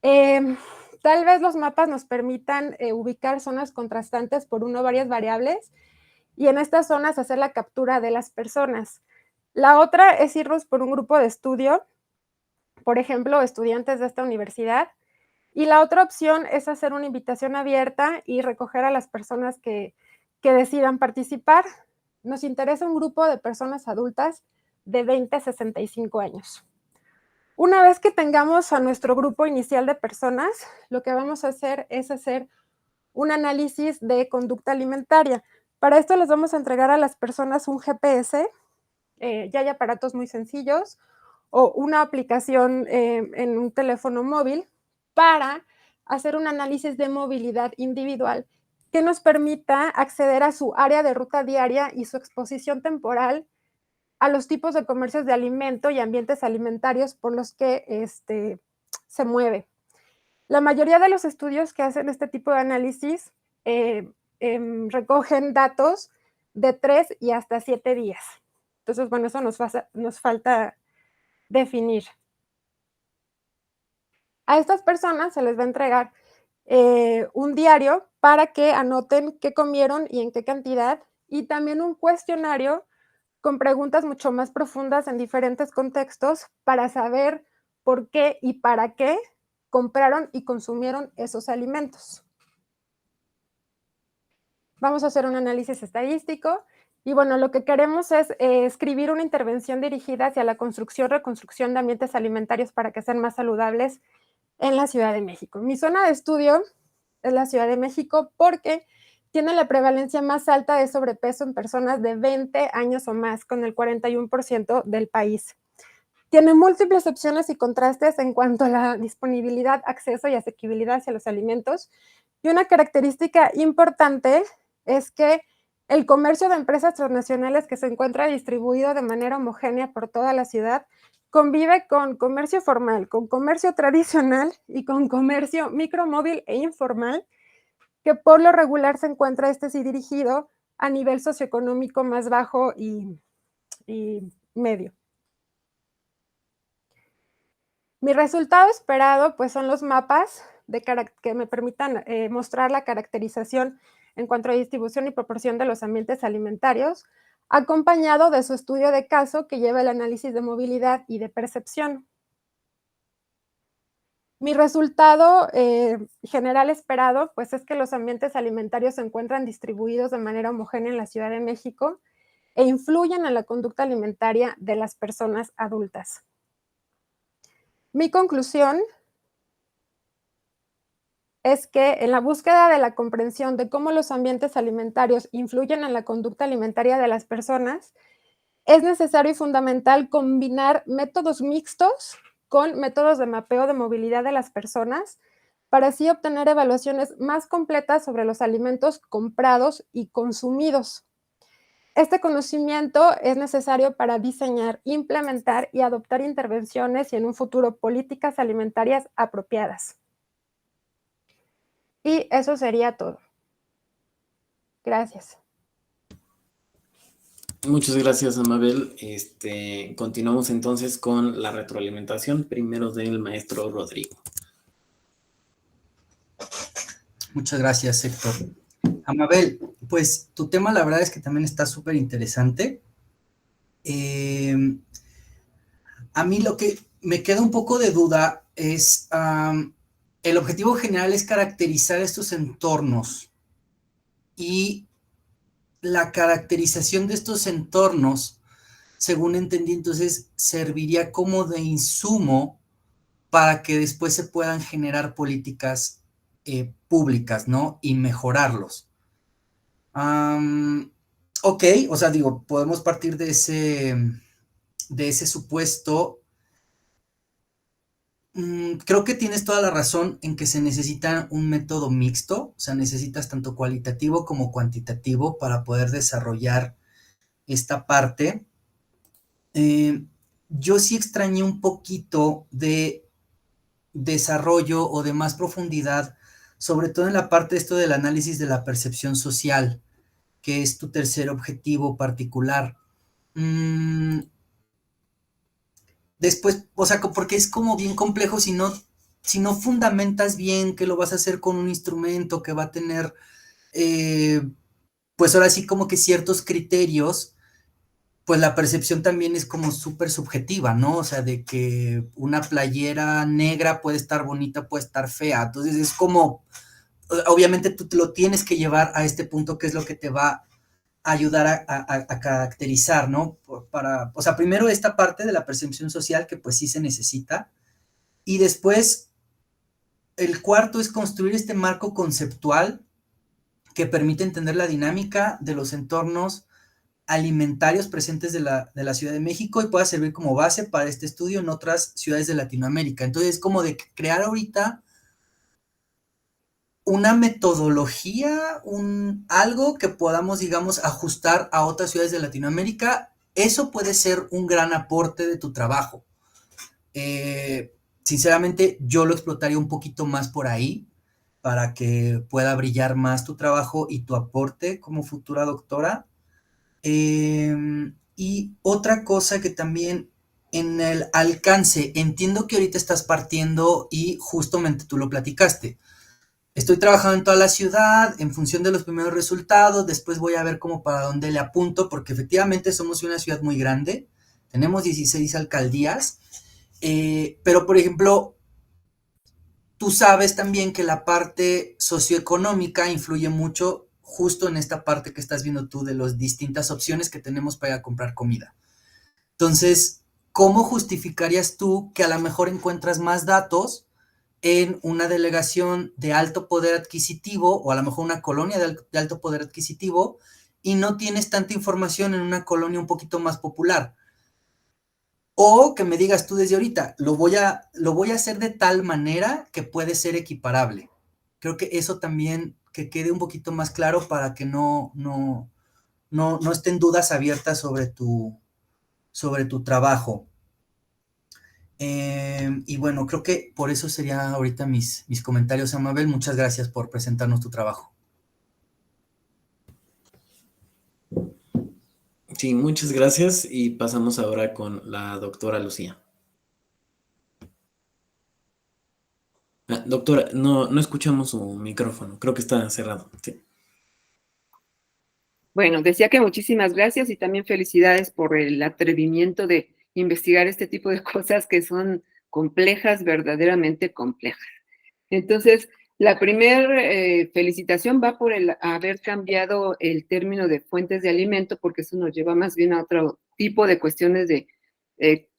Tal vez los mapas nos permitan ubicar zonas contrastantes por una o varias variables y en estas zonas hacer la captura de las personas. La otra es irnos por un grupo de estudio, por ejemplo, estudiantes de esta universidad, y la otra opción es hacer una invitación abierta y recoger a las personas que decidan participar. Nos interesa un grupo de personas adultas de 20 a 65 años. Una vez que tengamos a nuestro grupo inicial de personas, lo que vamos a hacer es hacer un análisis de conducta alimentaria. Para esto les vamos a entregar a las personas un GPS, ya hay aparatos muy sencillos, o una aplicación en un teléfono móvil para hacer un análisis de movilidad individual que nos permita acceder a su área de ruta diaria y su exposición temporal a los tipos de comercios de alimento y ambientes alimentarios por los que se mueve. La mayoría de los estudios que hacen este tipo de análisis recogen datos de 3 y hasta 7 días. Entonces, bueno, eso nos falta definir. A estas personas se les va a entregar un diario para que anoten qué comieron y en qué cantidad, y también un cuestionario con preguntas mucho más profundas en diferentes contextos para saber por qué y para qué compraron y consumieron esos alimentos. Vamos a hacer un análisis estadístico y bueno, lo que queremos es escribir una intervención dirigida hacia la construcción, reconstrucción de ambientes alimentarios para que sean más saludables en la Ciudad de México. Mi zona de estudio es la Ciudad de México porque tiene la prevalencia más alta de sobrepeso en personas de 20 años o más, con el 41% del país. Tiene múltiples opciones y contrastes en cuanto a la disponibilidad, acceso y asequibilidad hacia los alimentos. Y una característica importante es que el comercio de empresas transnacionales que se encuentra distribuido de manera homogénea por toda la ciudad convive con comercio formal, con comercio tradicional y con comercio micromóvil e informal, que por lo regular se encuentra sí dirigido a nivel socioeconómico más bajo y medio. Mi resultado esperado pues son los mapas que me permitan mostrar la caracterización en cuanto a distribución y proporción de los ambientes alimentarios, acompañado de su estudio de caso que lleva el análisis de movilidad y de percepción. Mi resultado general esperado pues es que los ambientes alimentarios se encuentran distribuidos de manera homogénea en la Ciudad de México e influyen en la conducta alimentaria de las personas adultas. Mi conclusión es que en la búsqueda de la comprensión de cómo los ambientes alimentarios influyen en la conducta alimentaria de las personas, es necesario y fundamental combinar métodos mixtos con métodos de mapeo de movilidad de las personas para así obtener evaluaciones más completas sobre los alimentos comprados y consumidos. Este conocimiento es necesario para diseñar, implementar y adoptar intervenciones y en un futuro políticas alimentarias apropiadas. Y eso sería todo. Gracias. Muchas gracias, Amabel. Continuamos entonces con la retroalimentación, primero del maestro Rodrigo. Muchas gracias, Héctor. Amabel, pues tu tema la verdad es que también está súper interesante. A mí lo que me queda un poco de duda es, el objetivo general es caracterizar estos entornos y la caracterización de estos entornos, según entendí, entonces serviría como de insumo para que después se puedan generar políticas públicas, ¿no? Y mejorarlos. Ok, o sea, digo, podemos partir de ese supuesto. Creo que tienes toda la razón en que se necesita un método mixto, o sea, necesitas tanto cualitativo como cuantitativo para poder desarrollar esta parte. Yo sí extrañé un poquito de desarrollo o de más profundidad, sobre todo en la parte de esto del análisis de la percepción social, que es tu tercer objetivo particular. Después, o sea, porque es como bien complejo si no fundamentas bien que lo vas a hacer con un instrumento que va a tener, pues ahora sí como que ciertos criterios, pues la percepción también es como súper subjetiva, ¿no? O sea, de que una playera negra puede estar bonita, puede estar fea. Entonces es como, obviamente tú te lo tienes que llevar a este punto que es lo que te va a ayudar a caracterizar, ¿no? O sea, primero esta parte de la percepción social que pues sí se necesita, y después el cuarto es construir este marco conceptual que permite entender la dinámica de los entornos alimentarios presentes de la Ciudad de México y pueda servir como base para este estudio en otras ciudades de Latinoamérica. Entonces, es como de crear ahorita una metodología, algo que podamos, digamos, ajustar a otras ciudades de Latinoamérica eso puede ser un gran aporte de tu trabajo. Sinceramente, yo lo explotaría un poquito más por ahí para que pueda brillar más tu trabajo y tu aporte como futura doctora. Y otra cosa que también en el alcance, entiendo que ahorita estás partiendo y justamente tú lo platicaste. Estoy trabajando en toda la ciudad en función de los primeros resultados, después voy a ver cómo para dónde le apunto, porque efectivamente somos una ciudad muy grande, tenemos 16 alcaldías, pero por ejemplo, tú sabes también que la parte socioeconómica influye mucho justo en esta parte que estás viendo tú de las distintas opciones que tenemos para ir a comprar comida. Entonces, ¿cómo justificarías tú que a lo mejor encuentras más datos en una delegación de alto poder adquisitivo o a lo mejor una colonia de alto poder adquisitivo y no tienes tanta información en una colonia un poquito más popular? O que me digas tú desde ahorita, lo voy a hacer de tal manera que puede ser equiparable. Creo que eso también, que quede un poquito más claro para que no estén dudas abiertas sobre tu trabajo. Y bueno, creo que por eso sería ahorita mis comentarios, Amabel. Muchas gracias por presentarnos tu trabajo. Sí, muchas gracias y pasamos ahora con la doctora Lucía. Doctora, no escuchamos su micrófono, creo que está cerrado. Sí. Bueno, decía que muchísimas gracias y también felicidades por el atrevimiento de investigar este tipo de cosas que son complejas, verdaderamente complejas. Entonces, la primera felicitación va por el haber cambiado el término de fuentes de alimento, porque eso nos lleva más bien a otro tipo de cuestiones de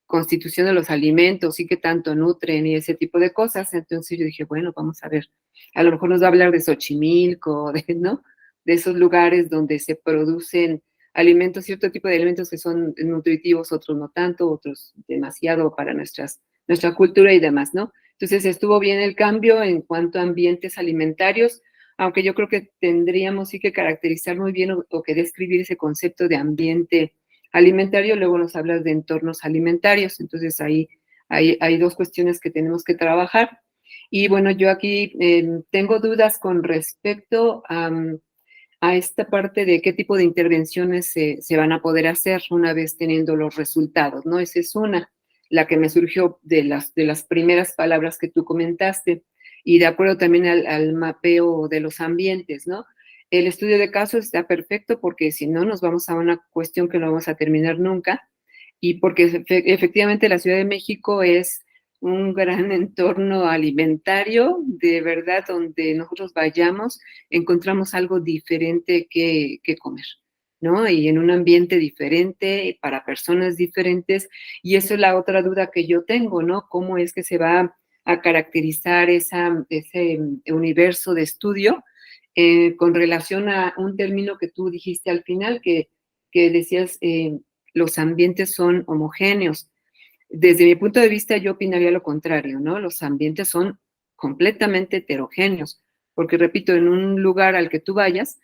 constitución de los alimentos y qué tanto nutren y ese tipo de cosas. Entonces yo dije, bueno, vamos a ver, a lo mejor nos va a hablar de Xochimilco, ¿no? De esos lugares donde se producen alimentos, cierto tipo de alimentos que son nutritivos, otros no tanto, otros demasiado para nuestra cultura y demás, ¿no? Entonces estuvo bien el cambio en cuanto a ambientes alimentarios, aunque yo creo que tendríamos sí que caracterizar muy bien o que describir ese concepto de ambiente alimentario, luego nos hablas de entornos alimentarios, entonces ahí hay dos cuestiones que tenemos que trabajar. Y bueno, yo aquí tengo dudas con respecto a esta parte de qué tipo de intervenciones se van a poder hacer una vez teniendo los resultados, ¿no? Esa es una, la que me surgió de las primeras palabras que tú comentaste, y de acuerdo también al mapeo de los ambientes, ¿no? El estudio de caso está perfecto porque si no nos vamos a una cuestión que no vamos a terminar nunca, y porque efectivamente la Ciudad de México es un gran entorno alimentario, de verdad, donde nosotros vayamos, encontramos algo diferente que comer, ¿no? Y en un ambiente diferente, para personas diferentes, y eso es la otra duda que yo tengo, ¿no? ¿Cómo es que se va a caracterizar ese universo de estudio con relación a un término que tú dijiste al final, que decías, los ambientes son homogéneos? Desde mi punto de vista, yo opinaría lo contrario, ¿no? Los ambientes son completamente heterogéneos, porque repito, en un lugar al que tú vayas,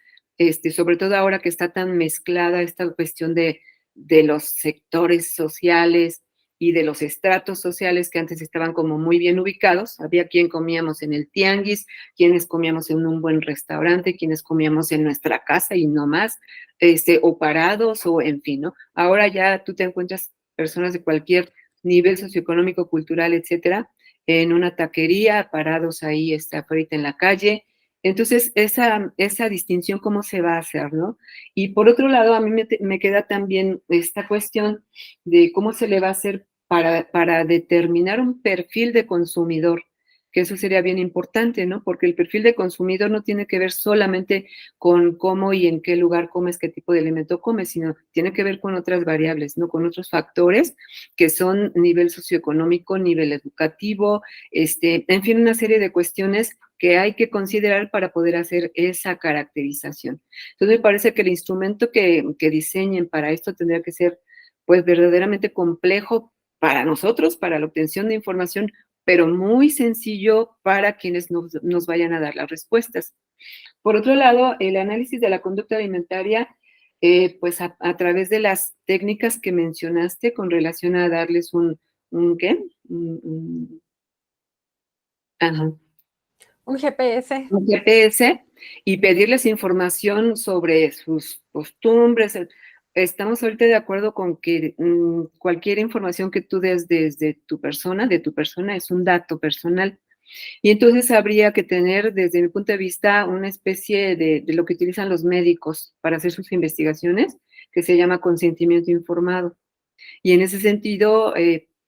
sobre todo ahora que está tan mezclada esta cuestión de los sectores sociales y de los estratos sociales que antes estaban como muy bien ubicados, había quien comíamos en el tianguis, quienes comíamos en un buen restaurante, quienes comíamos en nuestra casa y no más, o parados, o en fin, ¿no? Ahora ya tú te encuentras personas de cualquier nivel socioeconómico, cultural, etcétera, en una taquería, parados ahí, afuera en la calle. Entonces, esa distinción, ¿cómo se va a hacer, no? Y por otro lado, a mí me queda también esta cuestión de cómo se le va a hacer para determinar un perfil de consumidor, que eso sería bien importante, ¿no? Porque el perfil de consumidor no tiene que ver solamente con cómo y en qué lugar comes, qué tipo de alimento comes, sino tiene que ver con otras variables, ¿no? Con otros factores que son nivel socioeconómico, nivel educativo, en fin, una serie de cuestiones que hay que considerar para poder hacer esa caracterización. Entonces, me parece que el instrumento que diseñen para esto tendría que ser, pues, verdaderamente complejo para nosotros, para la obtención de información, pero muy sencillo para quienes nos vayan a dar las respuestas. Por otro lado, el análisis de la conducta alimentaria pues a través de las técnicas que mencionaste con relación a darles ¿qué? Ajá. Un GPS. Un GPS y pedirles información sobre sus costumbres. Estamos ahorita de acuerdo con que cualquier información que tú des desde de tu persona, es un dato personal. Y entonces habría que tener, desde mi punto de vista, una especie de lo que utilizan los médicos para hacer sus investigaciones, que se llama consentimiento informado. Y en ese sentido,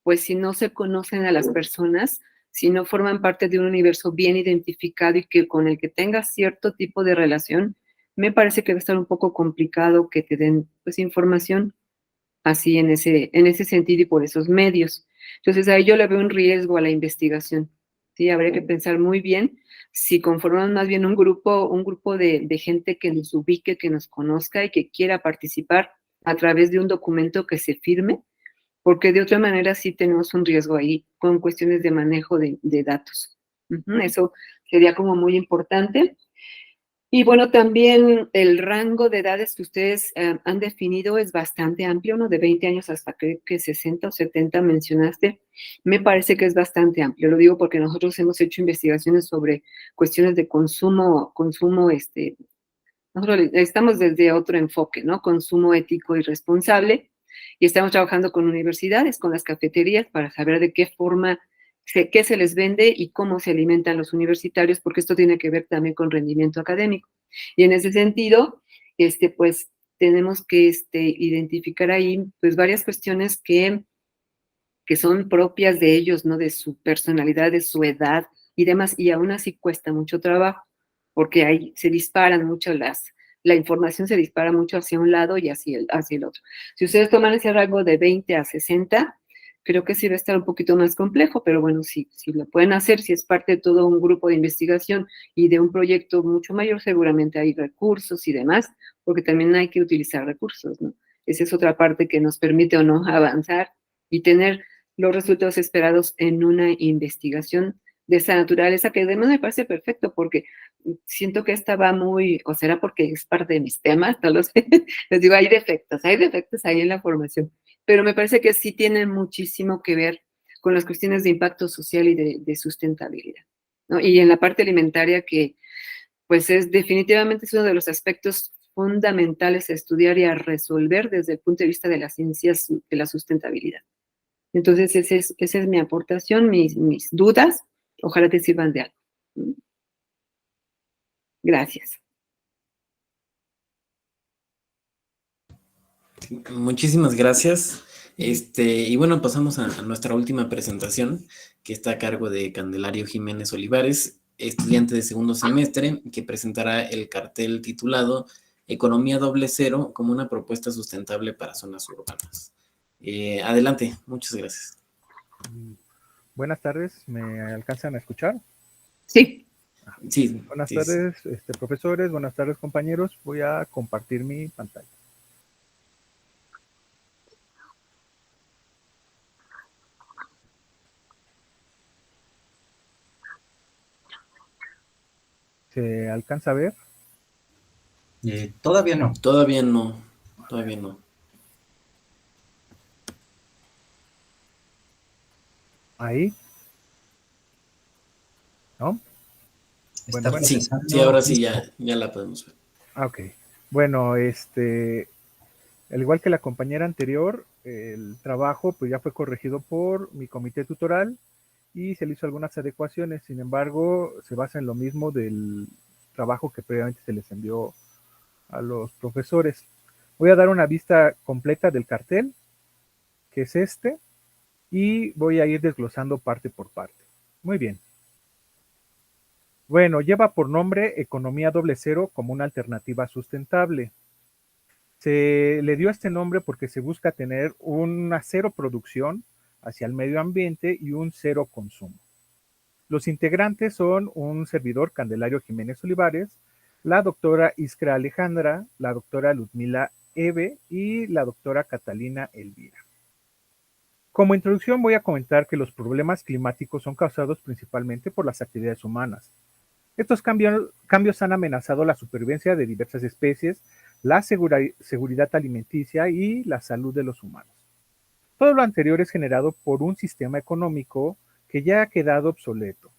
pues si no se conocen a las personas, si no forman parte de un universo bien identificado y que con el que tengas cierto tipo de relación, me parece que va a estar un poco complicado que te den pues información así en ese sentido y por esos medios. Entonces ahí yo le veo un riesgo a la investigación. Sí, habría que pensar muy bien si conformamos más bien un grupo de gente que nos ubique, que nos conozca y que quiera participar a través de un documento que se firme, porque de otra manera sí tenemos un riesgo ahí con cuestiones de manejo de datos. Eso sería como muy importante. Y bueno, también el rango de edades que ustedes han definido es bastante amplio, ¿no? De 20 años hasta creo que 60 o 70 mencionaste. Me parece que es bastante amplio. Lo digo porque nosotros hemos hecho investigaciones sobre cuestiones de consumo, nosotros estamos desde otro enfoque, ¿no? Consumo ético y responsable. Y estamos trabajando con universidades, con las cafeterías, para saber de qué forma, qué se les vende y cómo se alimentan los universitarios, porque esto tiene que ver también con rendimiento académico. Y en ese sentido, pues tenemos que identificar ahí pues varias cuestiones que son propias de ellos, ¿no? De su personalidad, de su edad y demás, y aún así cuesta mucho trabajo, porque ahí se disparan mucho la información se dispara mucho hacia un lado y hacia el otro. Si ustedes toman ese rango de 20 a 60, creo que sí va a estar un poquito más complejo, pero bueno, si lo pueden hacer, si es parte de todo un grupo de investigación y de un proyecto mucho mayor, seguramente hay recursos y demás, porque también hay que utilizar recursos, ¿no? Esa es otra parte que nos permite o no avanzar y tener los resultados esperados en una investigación de esa naturaleza, que además me parece perfecto porque siento que esta va muy, o será porque es parte de mis temas, no lo sé, les digo, hay defectos ahí en la formación, pero me parece que sí tienen muchísimo que ver con las cuestiones de impacto social y de sustentabilidad, ¿no? Y en la parte alimentaria que pues definitivamente es uno de los aspectos fundamentales a estudiar y a resolver desde el punto de vista de las ciencias de la sustentabilidad. Entonces, esa es mi aportación, mis dudas. Ojalá te sirvan de algo. Gracias. Muchísimas gracias. Y bueno, pasamos a nuestra última presentación, que está a cargo de Candelario Jiménez Olivares, estudiante de segundo semestre, que presentará el cartel titulado Economía 00 como una propuesta sustentable para zonas urbanas. Adelante, muchas gracias. Buenas tardes, ¿me alcanzan a escuchar? Sí. Sí. Buenas sí, tardes, profesores, buenas tardes, compañeros. Voy a compartir mi pantalla. ¿Se alcanza a ver? Todavía no. Todavía no, todavía no. Ahí. ¿No? Está Bueno. Sí, ahora sí ya la podemos ver. Ok. Bueno, al igual que la compañera anterior, el trabajo pues ya fue corregido por mi comité tutoral y se le hizo algunas adecuaciones. Sin embargo, se basa en lo mismo del trabajo que previamente se les envió a los profesores. Voy a dar una vista completa del cartel, que es y voy a ir desglosando parte por parte. Muy bien. Bueno, lleva por nombre Economía 00 como una alternativa sustentable. Se le dio este nombre porque se busca tener una cero producción hacia el medio ambiente y un cero consumo. Los integrantes son un servidor, Candelario Jiménez Olivares, la doctora Iskra Alejandra, la doctora Ludmila Eve y la doctora Catalina Elvira. Como introducción voy a comentar que los problemas climáticos son causados principalmente por las actividades humanas. Estos cambios han amenazado la supervivencia de diversas especies, la seguridad alimenticia y la salud de los humanos. Todo lo anterior es generado por un sistema económico que ya ha quedado obsoleto.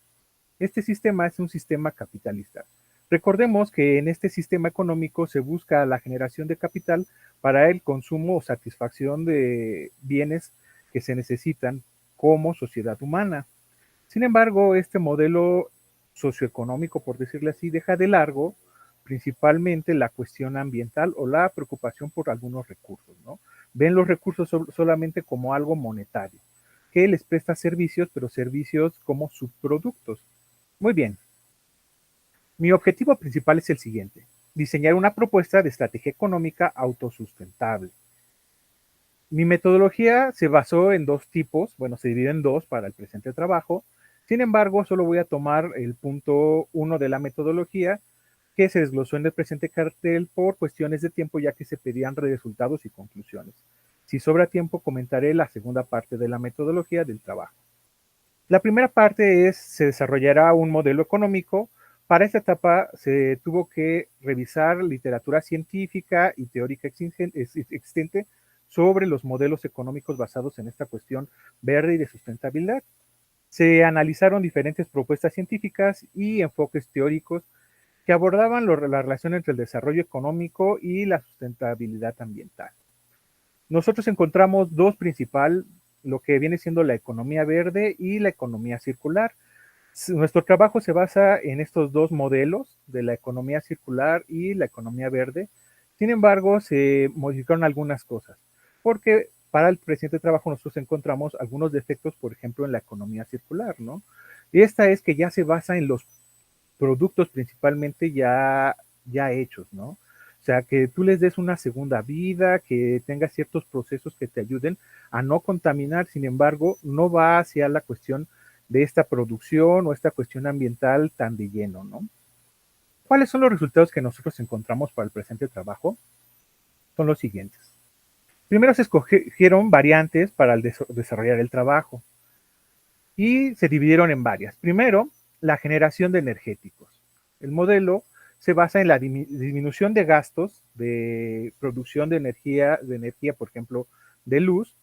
Este sistema es un sistema capitalista. Recordemos que en este sistema económico se busca la generación de capital para el consumo o satisfacción de bienes que se necesitan como sociedad humana. Sin embargo, este modelo socioeconómico, por decirlo así, deja de largo principalmente la cuestión ambiental o la preocupación por algunos recursos, ¿no? Ven los recursos solamente como algo monetario, que les presta servicios, pero servicios como subproductos. Muy bien. Mi objetivo principal es el siguiente: diseñar una propuesta de estrategia económica autosustentable. Mi metodología se basó en dos tipos, bueno, se divide en dos para el presente trabajo. Sin embargo, solo voy a tomar el punto 1 de la metodología, que se desglosó en el presente cartel por cuestiones de tiempo, ya que se pedían resultados y conclusiones. Si sobra tiempo, comentaré la segunda parte de la metodología del trabajo. La primera parte se desarrollará un modelo económico. Para esta etapa se tuvo que revisar literatura científica y teórica existente sobre los modelos económicos basados en esta cuestión verde y de sustentabilidad. Se analizaron diferentes propuestas científicas y enfoques teóricos que abordaban la relación entre el desarrollo económico y la sustentabilidad ambiental. Nosotros encontramos dos principales, lo que viene siendo la economía verde y la economía circular. Nuestro trabajo se basa en estos dos modelos de la economía circular y la economía verde. Sin embargo, se modificaron algunas cosas, porque para el presente trabajo nosotros encontramos algunos defectos, por ejemplo, en la economía circular, ¿no? Y esta es que ya se basa en los productos principalmente ya hechos, ¿no? O sea, que tú les des una segunda vida, que tengas ciertos procesos que te ayuden a no contaminar. Sin embargo, no va hacia la cuestión de esta producción o esta cuestión ambiental tan de lleno, ¿no? ¿Cuáles son los resultados que nosotros encontramos para el presente trabajo? Son los siguientes. Primero se escogieron variantes para desarrollar el trabajo y se dividieron en varias. Primero, la generación de energéticos. El modelo se basa en la disminución de gastos de producción de energía, por ejemplo, de luz,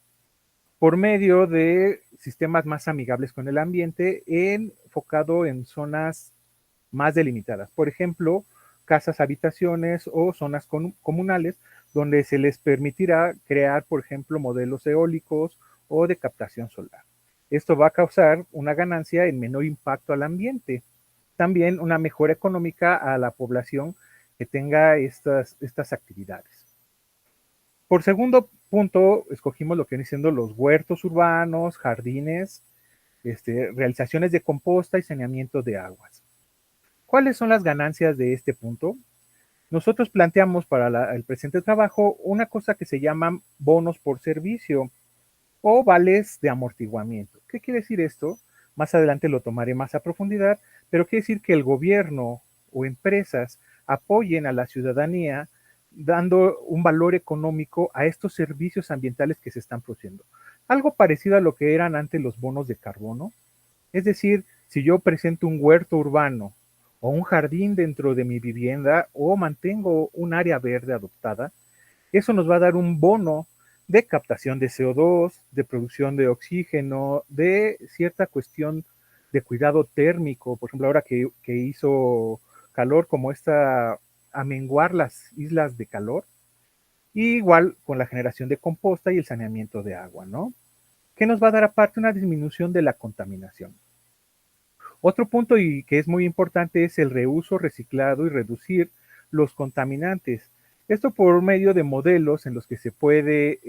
por medio de sistemas más amigables con el ambiente, enfocado en zonas más delimitadas. Por ejemplo, casas, habitaciones o zonas comunales, donde se les permitirá crear, por ejemplo, modelos eólicos o de captación solar. Esto va a causar una ganancia en menor impacto al ambiente. También una mejora económica a la población que tenga estas actividades. Por segundo punto, escogimos lo que vienen siendo los huertos urbanos, jardines, realizaciones de composta y saneamiento de aguas. ¿Cuáles son las ganancias de este punto? Nosotros planteamos para el presente trabajo una cosa que se llaman bonos por servicio o vales de amortiguamiento. ¿Qué quiere decir esto? Más adelante lo tomaré más a profundidad, pero quiere decir que el gobierno o empresas apoyen a la ciudadanía dando un valor económico a estos servicios ambientales que se están produciendo. Algo parecido a lo que eran antes los bonos de carbono. Es decir, si yo presento un huerto urbano o un jardín dentro de mi vivienda o mantengo un área verde adoptada, eso nos va a dar un bono de captación de CO2, de producción de oxígeno, de cierta cuestión de cuidado térmico. Por ejemplo, ahora que hizo calor, como amenguar las islas de calor, y igual con la generación de composta y el saneamiento de agua, ¿no? Que nos va a dar aparte una disminución de la contaminación. Otro punto y que es muy importante es el reuso, reciclado y reducir los contaminantes. Esto por medio de modelos en los que se puede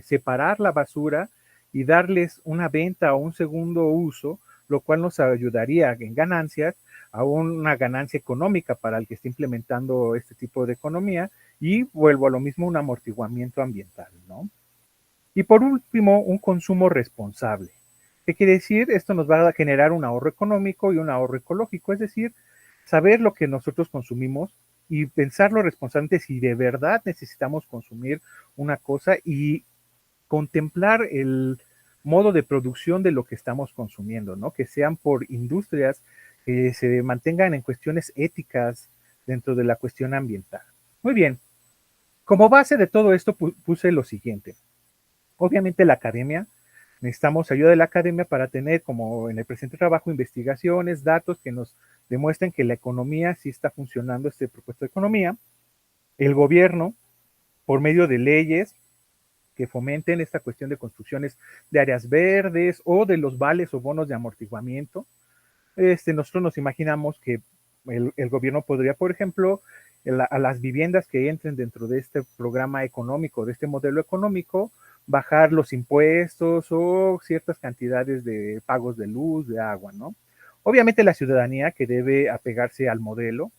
separar la basura y darles una venta o un segundo uso, lo cual nos ayudaría en ganancias, a una ganancia económica para el que esté implementando este tipo de economía, y vuelvo a lo mismo, un amortiguamiento ambiental, ¿no? Y por último, un consumo responsable. ¿Qué quiere decir? Esto nos va a generar un ahorro económico y un ahorro ecológico, es decir, saber lo que nosotros consumimos y pensarlo responsablemente si de verdad necesitamos consumir una cosa y contemplar el modo de producción de lo que estamos consumiendo, ¿no? Que sean por industrias que se mantengan en cuestiones éticas dentro de la cuestión ambiental. Muy bien. Como base de todo esto puse lo siguiente. Obviamente la academia, necesitamos ayuda de la academia para tener, como en el presente trabajo, investigaciones, datos que nos demuestren que la economía sí está funcionando, este propuesto de economía. El gobierno, por medio de leyes que fomenten esta cuestión de construcciones de áreas verdes o de los vales o bonos de amortiguamiento. Nosotros nos imaginamos que el gobierno podría, por ejemplo, a las viviendas que entren dentro de este programa económico, de este modelo económico, bajar los impuestos o ciertas cantidades de pagos de luz, de agua, ¿no? Obviamente la ciudadanía que debe apegarse al modelo,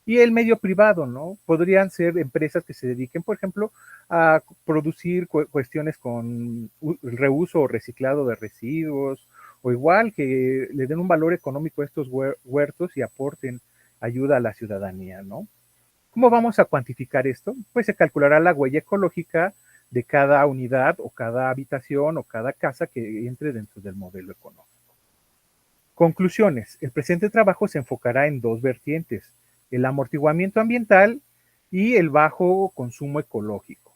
y el medio privado, ¿no? Podrían ser empresas que se dediquen, por ejemplo, a producir cuestiones con reuso o reciclado de residuos, o igual que le den un valor económico a estos huertos y aporten ayuda a la ciudadanía, ¿no? ¿Cómo vamos a cuantificar esto? Pues se calculará la huella ecológica de cada unidad o cada habitación o cada casa que entre dentro del modelo económico. Conclusiones. El presente trabajo se enfocará en dos vertientes: el amortiguamiento ambiental y el bajo consumo ecológico.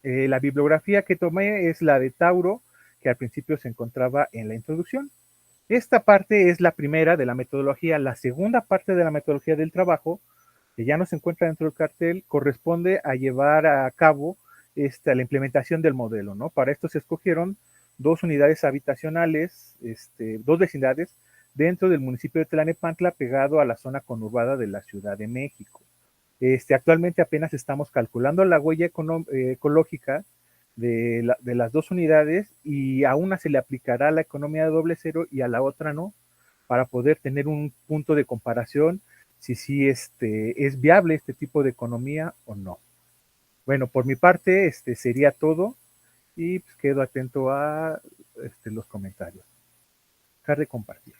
La bibliografía que tomé es la de Tauro, que al principio se encontraba en la introducción. Esta parte es la primera de la metodología. La segunda parte de la metodología del trabajo, que ya no se encuentra dentro del cartel, corresponde a llevar a cabo la implementación del modelo, ¿no? Para esto se escogieron 2 unidades habitacionales, 2 vecindades dentro del municipio de Tlalnepantla, pegado a la zona conurbada de la Ciudad de México. Actualmente apenas estamos calculando la huella ecológica de las 2 unidades, y a una se le aplicará la economía de doble cero y a la otra no, para poder tener un punto de comparación si es viable este tipo de economía o no. Bueno, por mi parte sería todo, y pues quedo atento a los comentarios. Dejar de compartir.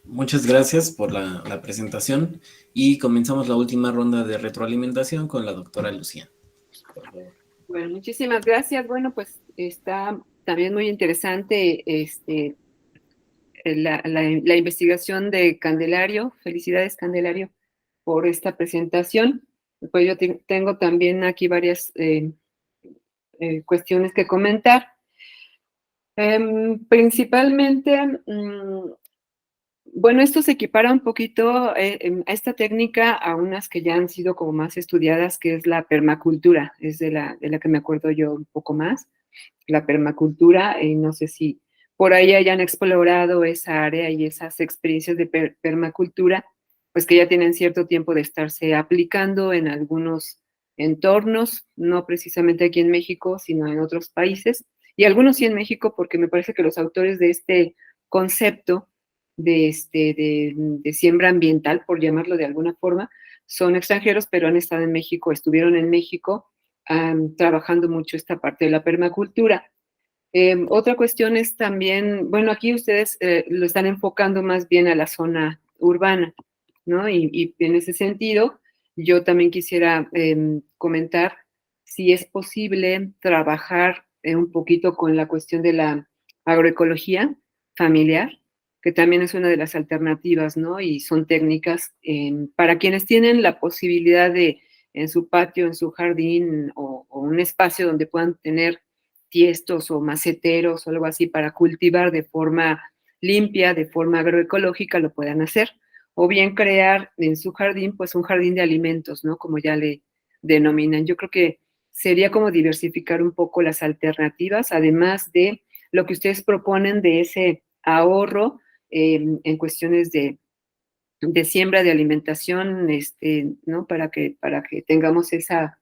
Muchas gracias por la presentación, y comenzamos la última ronda de retroalimentación con la doctora Lucía. Por favor. Bueno, muchísimas gracias. Bueno, pues está también muy interesante la investigación de Candelario. Felicidades, Candelario, por esta presentación. Pues yo tengo también aquí varias cuestiones que comentar. Principalmente, bueno, esto se equipara un poquito a esta técnica a unas que ya han sido como más estudiadas, que es la permacultura, es de la que me acuerdo yo un poco más, la permacultura, no sé si por ahí hayan explorado esa área y esas experiencias de permacultura, pues que ya tienen cierto tiempo de estarse aplicando en algunos entornos, no precisamente aquí en México, sino en otros países, y algunos sí en México, porque me parece que los autores de este concepto de siembra ambiental, por llamarlo de alguna forma, son extranjeros, pero han estado en México, estuvieron en México trabajando mucho esta parte de la permacultura. Otra cuestión es también, bueno, aquí ustedes lo están enfocando más bien a la zona urbana, ¿no? Y en ese sentido, yo también quisiera comentar si es posible trabajar un poquito con la cuestión de la agroecología familiar, que también es una de las alternativas, ¿no? Y son técnicas para quienes tienen la posibilidad de, en su patio, en su jardín o un espacio donde puedan tener tiestos o maceteros o algo así para cultivar de forma limpia, de forma agroecológica, lo puedan hacer. O bien crear en su jardín, pues un jardín de alimentos, ¿no? Como ya le denominan. Yo creo que sería como diversificar un poco las alternativas, además de lo que ustedes proponen de ese ahorro en cuestiones de siembra de alimentación, ¿no? Para que tengamos esa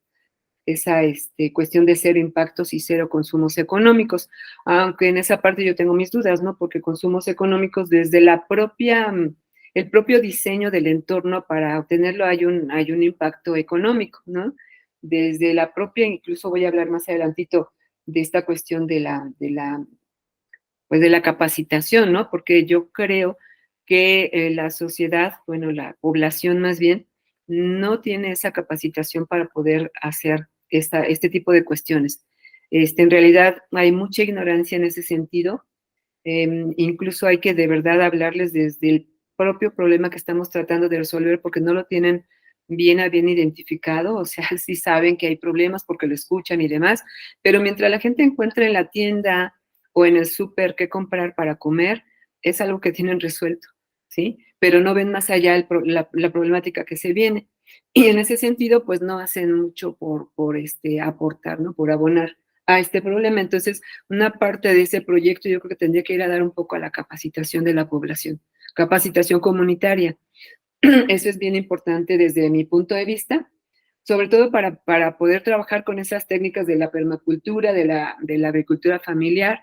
cuestión de cero impactos y cero consumos económicos, aunque en esa parte yo tengo mis dudas, ¿no? Porque consumos económicos desde el propio diseño del entorno para obtenerlo hay un impacto económico, ¿no? Desde la propia, incluso voy a hablar más adelantito de esta cuestión pues de la capacitación, ¿no? Porque yo creo que la sociedad, bueno, la población más bien, no tiene esa capacitación para poder hacer este tipo de cuestiones. En realidad hay mucha ignorancia en ese sentido. Incluso hay que de verdad hablarles desde el propio problema que estamos tratando de resolver porque no lo tienen bien a bien identificado, o sea, sí saben que hay problemas porque lo escuchan y demás, pero mientras la gente encuentra en la tienda o en el súper qué comprar para comer, es algo que tienen resuelto, ¿sí? Pero no ven más allá la problemática que se viene. Y en ese sentido, pues no hacen mucho por aportar, ¿no? Por abonar a este problema. Entonces, una parte de ese proyecto yo creo que tendría que ir a dar un poco a la capacitación de la población, capacitación comunitaria. Eso es bien importante desde mi punto de vista, sobre todo para poder trabajar con esas técnicas de la permacultura, de la agricultura familiar,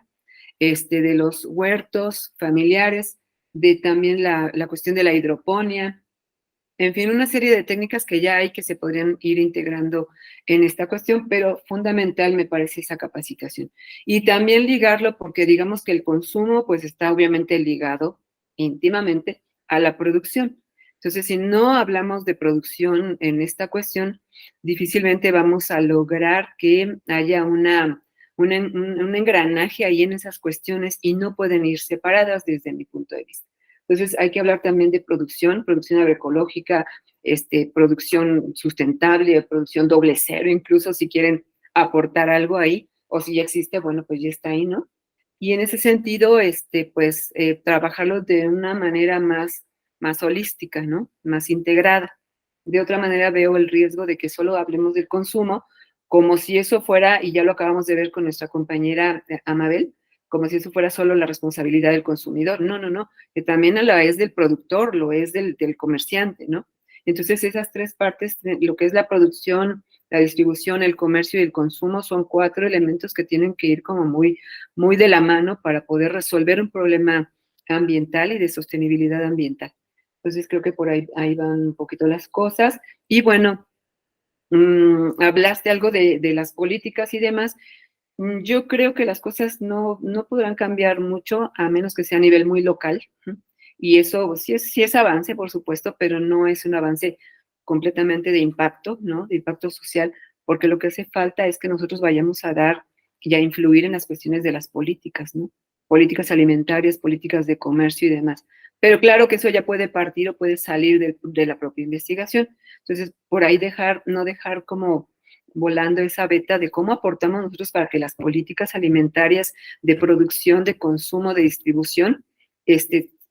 de los huertos familiares, de también la cuestión de la hidroponía, en fin, una serie de técnicas que ya hay que se podrían ir integrando en esta cuestión, pero fundamental me parece esa capacitación. Y también ligarlo porque digamos que el consumo pues está obviamente ligado íntimamente a la producción. Entonces, si no hablamos de producción en esta cuestión, difícilmente vamos a lograr que haya un engranaje ahí en esas cuestiones y no pueden ir separadas desde mi punto de vista. Entonces hay que hablar también de producción agroecológica, producción sustentable, producción doble cero, incluso si quieren aportar algo ahí, o si ya existe, bueno, pues ya está ahí, ¿no? Y en ese sentido, trabajarlo de una manera más holística, ¿no? Más integrada. De otra manera veo el riesgo de que solo hablemos del consumo, como si eso fuera, y ya lo acabamos de ver con nuestra compañera Amabel, como si eso fuera solo la responsabilidad del consumidor. No, no, no, que también lo es del productor, lo es del comerciante, ¿no? Entonces esas tres partes, lo que es la producción, la distribución, el comercio y el consumo, son 4 elementos que tienen que ir como muy, muy de la mano para poder resolver un problema ambiental y de sostenibilidad ambiental. Entonces creo que por ahí van un poquito las cosas. Y bueno, hablaste algo de las políticas y demás. Yo creo que las cosas no podrán cambiar mucho a menos que sea a nivel muy local. Y eso sí es avance, por supuesto, pero no es un avance completamente de impacto, ¿no? De impacto social, porque lo que hace falta es que nosotros vayamos a dar y a influir en las cuestiones de las políticas, ¿no? Políticas alimentarias, políticas de comercio y demás. Pero claro que eso ya puede partir o puede salir de la propia investigación. Entonces, por ahí no dejar como volando esa beta de cómo aportamos nosotros para que las políticas alimentarias de producción, de consumo, de distribución,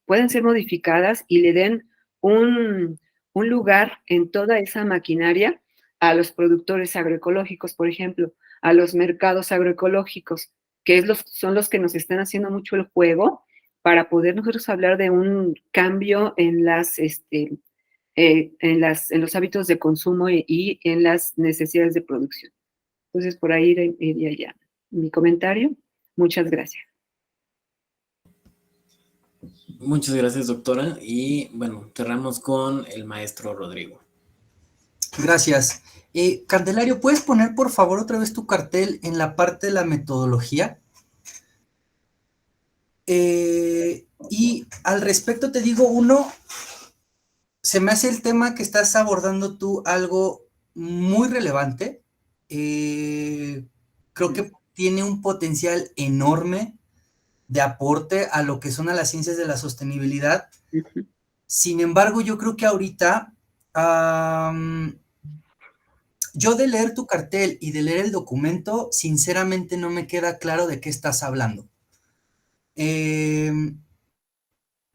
puedan ser modificadas y le den un lugar en toda esa maquinaria a los productores agroecológicos, por ejemplo, a los mercados agroecológicos, que son los que nos están haciendo mucho el juego para poder nosotros hablar de un cambio en en los hábitos de consumo y en las necesidades de producción. Entonces, por ahí iría ya mi comentario. Muchas gracias. Muchas gracias, doctora. Y bueno, cerramos con el maestro Rodrigo. Gracias. Candelario, ¿puedes poner por favor otra vez tu cartel en la parte de la metodología? Y al respecto te digo, se me hace el tema que estás abordando tú algo muy relevante. Creo que tiene un potencial enorme de aporte a lo que son a las ciencias de la sostenibilidad. Sin embargo, yo creo que ahorita, yo de leer tu cartel y de leer el documento, sinceramente no me queda claro de qué estás hablando.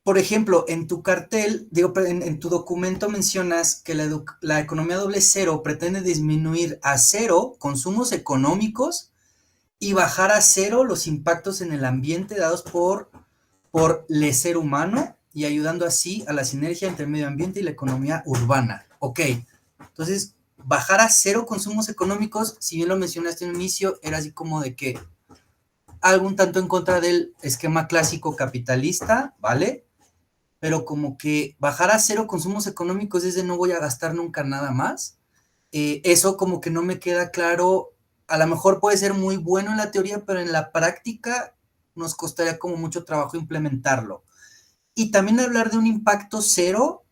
Por ejemplo, en tu cartel, en tu documento mencionas que la economía doble cero pretende disminuir a cero consumos económicos y bajar a cero los impactos en el ambiente dados por el ser humano y ayudando así a la sinergia entre el medio ambiente y la economía urbana. Ok, entonces, bajar a cero consumos económicos, si bien lo mencionaste en un inicio, era así como de que algún tanto en contra del esquema clásico capitalista, ¿vale? Pero como que bajar a cero consumos económicos es de no voy a gastar nunca nada más. Eso como que no me queda claro. A lo mejor puede ser muy bueno en la teoría, pero en la práctica nos costaría como mucho trabajo implementarlo. Y también hablar de un impacto cero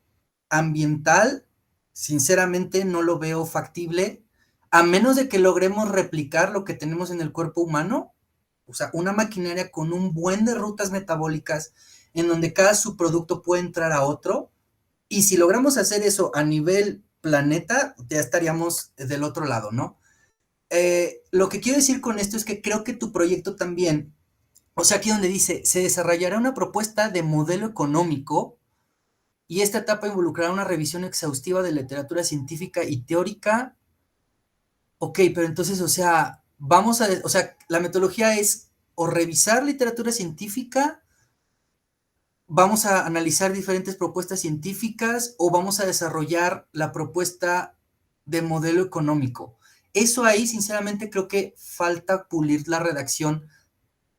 ambiental, sinceramente no lo veo factible, a menos de que logremos replicar lo que tenemos en el cuerpo humano, o sea, una maquinaria con un buen de rutas metabólicas en donde cada subproducto puede entrar a otro, y si logramos hacer eso a nivel planeta, ya estaríamos del otro lado, ¿no? Lo que quiero decir con esto es que creo que tu proyecto también, o sea, aquí donde dice, se desarrollará una propuesta de modelo económico y esta etapa involucrará una revisión exhaustiva de literatura científica y teórica. Ok, pero entonces, o sea, o sea, la metodología es o revisar literatura científica, vamos a analizar diferentes propuestas científicas o vamos a desarrollar la propuesta de modelo económico. Eso ahí, sinceramente, creo que falta pulir la redacción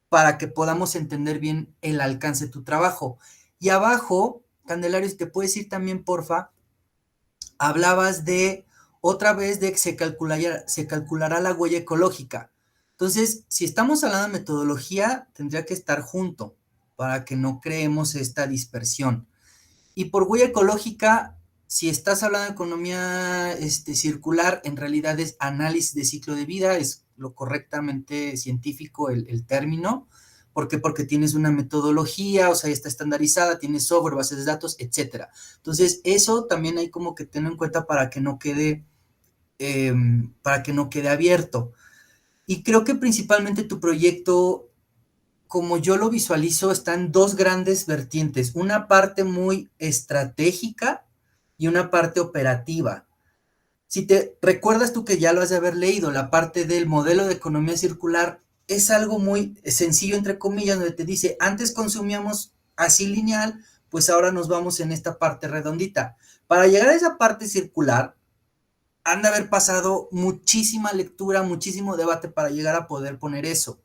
para que podamos entender bien el alcance de tu trabajo. Y abajo, Candelario, si te puedes ir también, porfa, hablabas de, otra vez, de que se calculará la huella ecológica. Entonces, si estamos hablando de metodología, tendría que estar junto para que no creemos esta dispersión. Y por huella ecológica, si estás hablando de economía circular, en realidad es análisis de ciclo de vida, es lo correctamente científico el término. ¿Por qué? Porque tienes una metodología, o sea, está estandarizada, tienes software, bases de datos, etcétera. Entonces, eso también hay como que tener en cuenta para que no quede abierto. Y creo que principalmente tu proyecto, como yo lo visualizo, está en dos grandes vertientes, una parte muy estratégica y una parte operativa. Si te recuerdas tú que ya lo has de haber leído, la parte del modelo de economía circular es algo muy sencillo, entre comillas, donde te dice, antes consumíamos así lineal, pues ahora nos vamos en esta parte redondita. Para llegar a esa parte circular, han de haber pasado muchísima lectura, muchísimo debate para llegar a poder poner eso.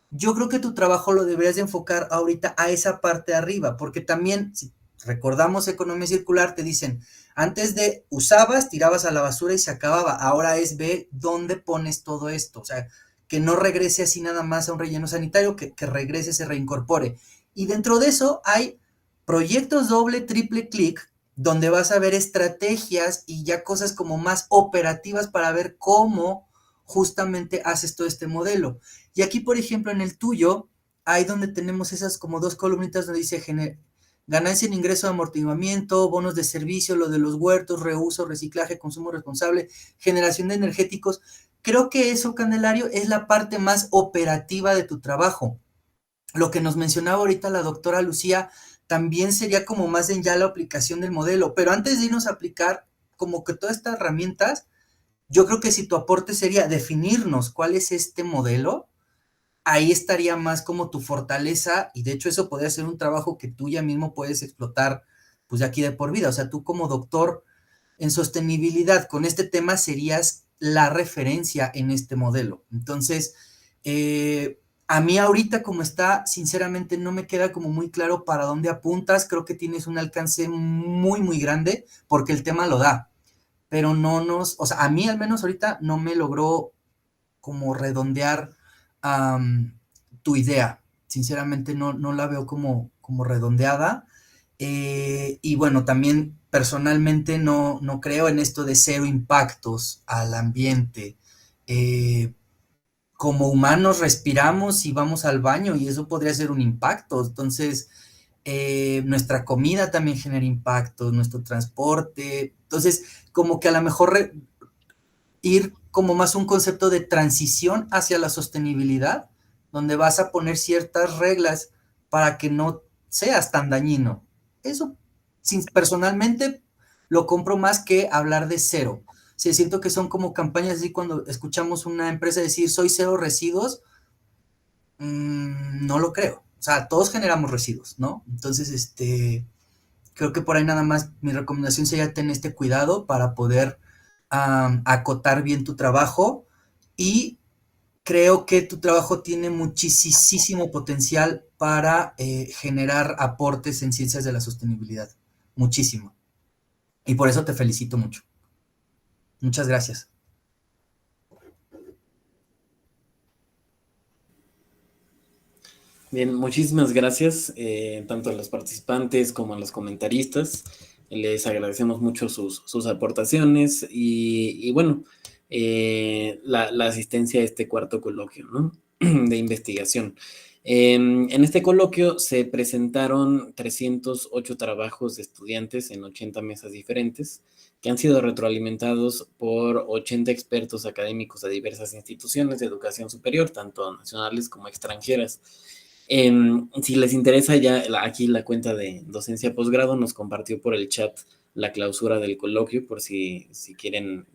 Yo creo que tu trabajo lo deberías de enfocar ahorita a esa parte de arriba, porque también, si recordamos economía circular, te dicen, antes de usabas, tirabas a la basura y se acababa, ahora es ve dónde pones todo esto, o sea, que no regrese así nada más a un relleno sanitario, que regrese, se reincorpore. Y dentro de eso hay proyectos doble, triple clic, donde vas a ver estrategias y ya cosas como más operativas para ver cómo justamente haces todo este modelo. Y aquí, por ejemplo, en el tuyo, hay donde tenemos esas como dos columnitas donde dice ganancia en ingreso de amortiguamiento, bonos de servicio, lo de los huertos, reuso, reciclaje, consumo responsable, generación de energéticos. Creo que eso, Candelario, es la parte más operativa de tu trabajo. Lo que nos mencionaba ahorita la doctora Lucía también sería como más en ya la aplicación del modelo, pero antes de irnos a aplicar como que todas estas herramientas, yo creo que si tu aporte sería definirnos cuál es este modelo, ahí estaría más como tu fortaleza, y de hecho eso podría ser un trabajo que tú ya mismo puedes explotar, pues de aquí de por vida. O sea, tú como doctor en sostenibilidad con este tema serías la referencia en este modelo. Entonces, a mí ahorita como está, sinceramente no me queda como muy claro para dónde apuntas. Creo que tienes un alcance muy, muy grande porque el tema lo da, pero o sea, a mí al menos ahorita no me logró como redondear tu idea. Sinceramente no la veo como redondeada. Y bueno, también personalmente no creo en esto de cero impactos al ambiente. Como humanos respiramos y vamos al baño y eso podría ser un impacto. Entonces, nuestra comida también genera impactos, nuestro transporte. Entonces, como que a lo mejor ir como más un concepto de transición hacia la sostenibilidad, donde vas a poner ciertas reglas para que no seas tan dañino. Eso, personalmente, lo compro más que hablar de cero. Sí, siento que son como campañas así cuando escuchamos una empresa decir soy cero residuos, no lo creo. O sea, todos generamos residuos, ¿no? Entonces, creo que por ahí nada más mi recomendación sería tener este cuidado para poder acotar bien tu trabajo, y creo que tu trabajo tiene muchísimo potencial para generar aportes en ciencias de la sostenibilidad. Muchísimo. Y por eso te felicito mucho. Muchas gracias. Bien, muchísimas gracias tanto a los participantes como a los comentaristas. Les agradecemos mucho sus aportaciones y bueno, la asistencia a este cuarto coloquio, ¿no? de investigación. En este coloquio se presentaron 308 trabajos de estudiantes en 80 mesas diferentes que han sido retroalimentados por 80 expertos académicos de diversas instituciones de educación superior, tanto nacionales como extranjeras. Si les interesa, ya aquí la cuenta de Docencia Posgrado nos compartió por el chat la clausura del coloquio, por si quieren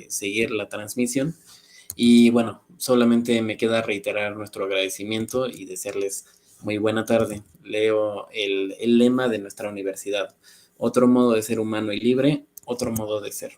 seguir la transmisión. Y bueno, solamente me queda reiterar nuestro agradecimiento y desearles muy buena tarde. Leo el lema de nuestra universidad: otro modo de ser humano y libre, otro modo de ser.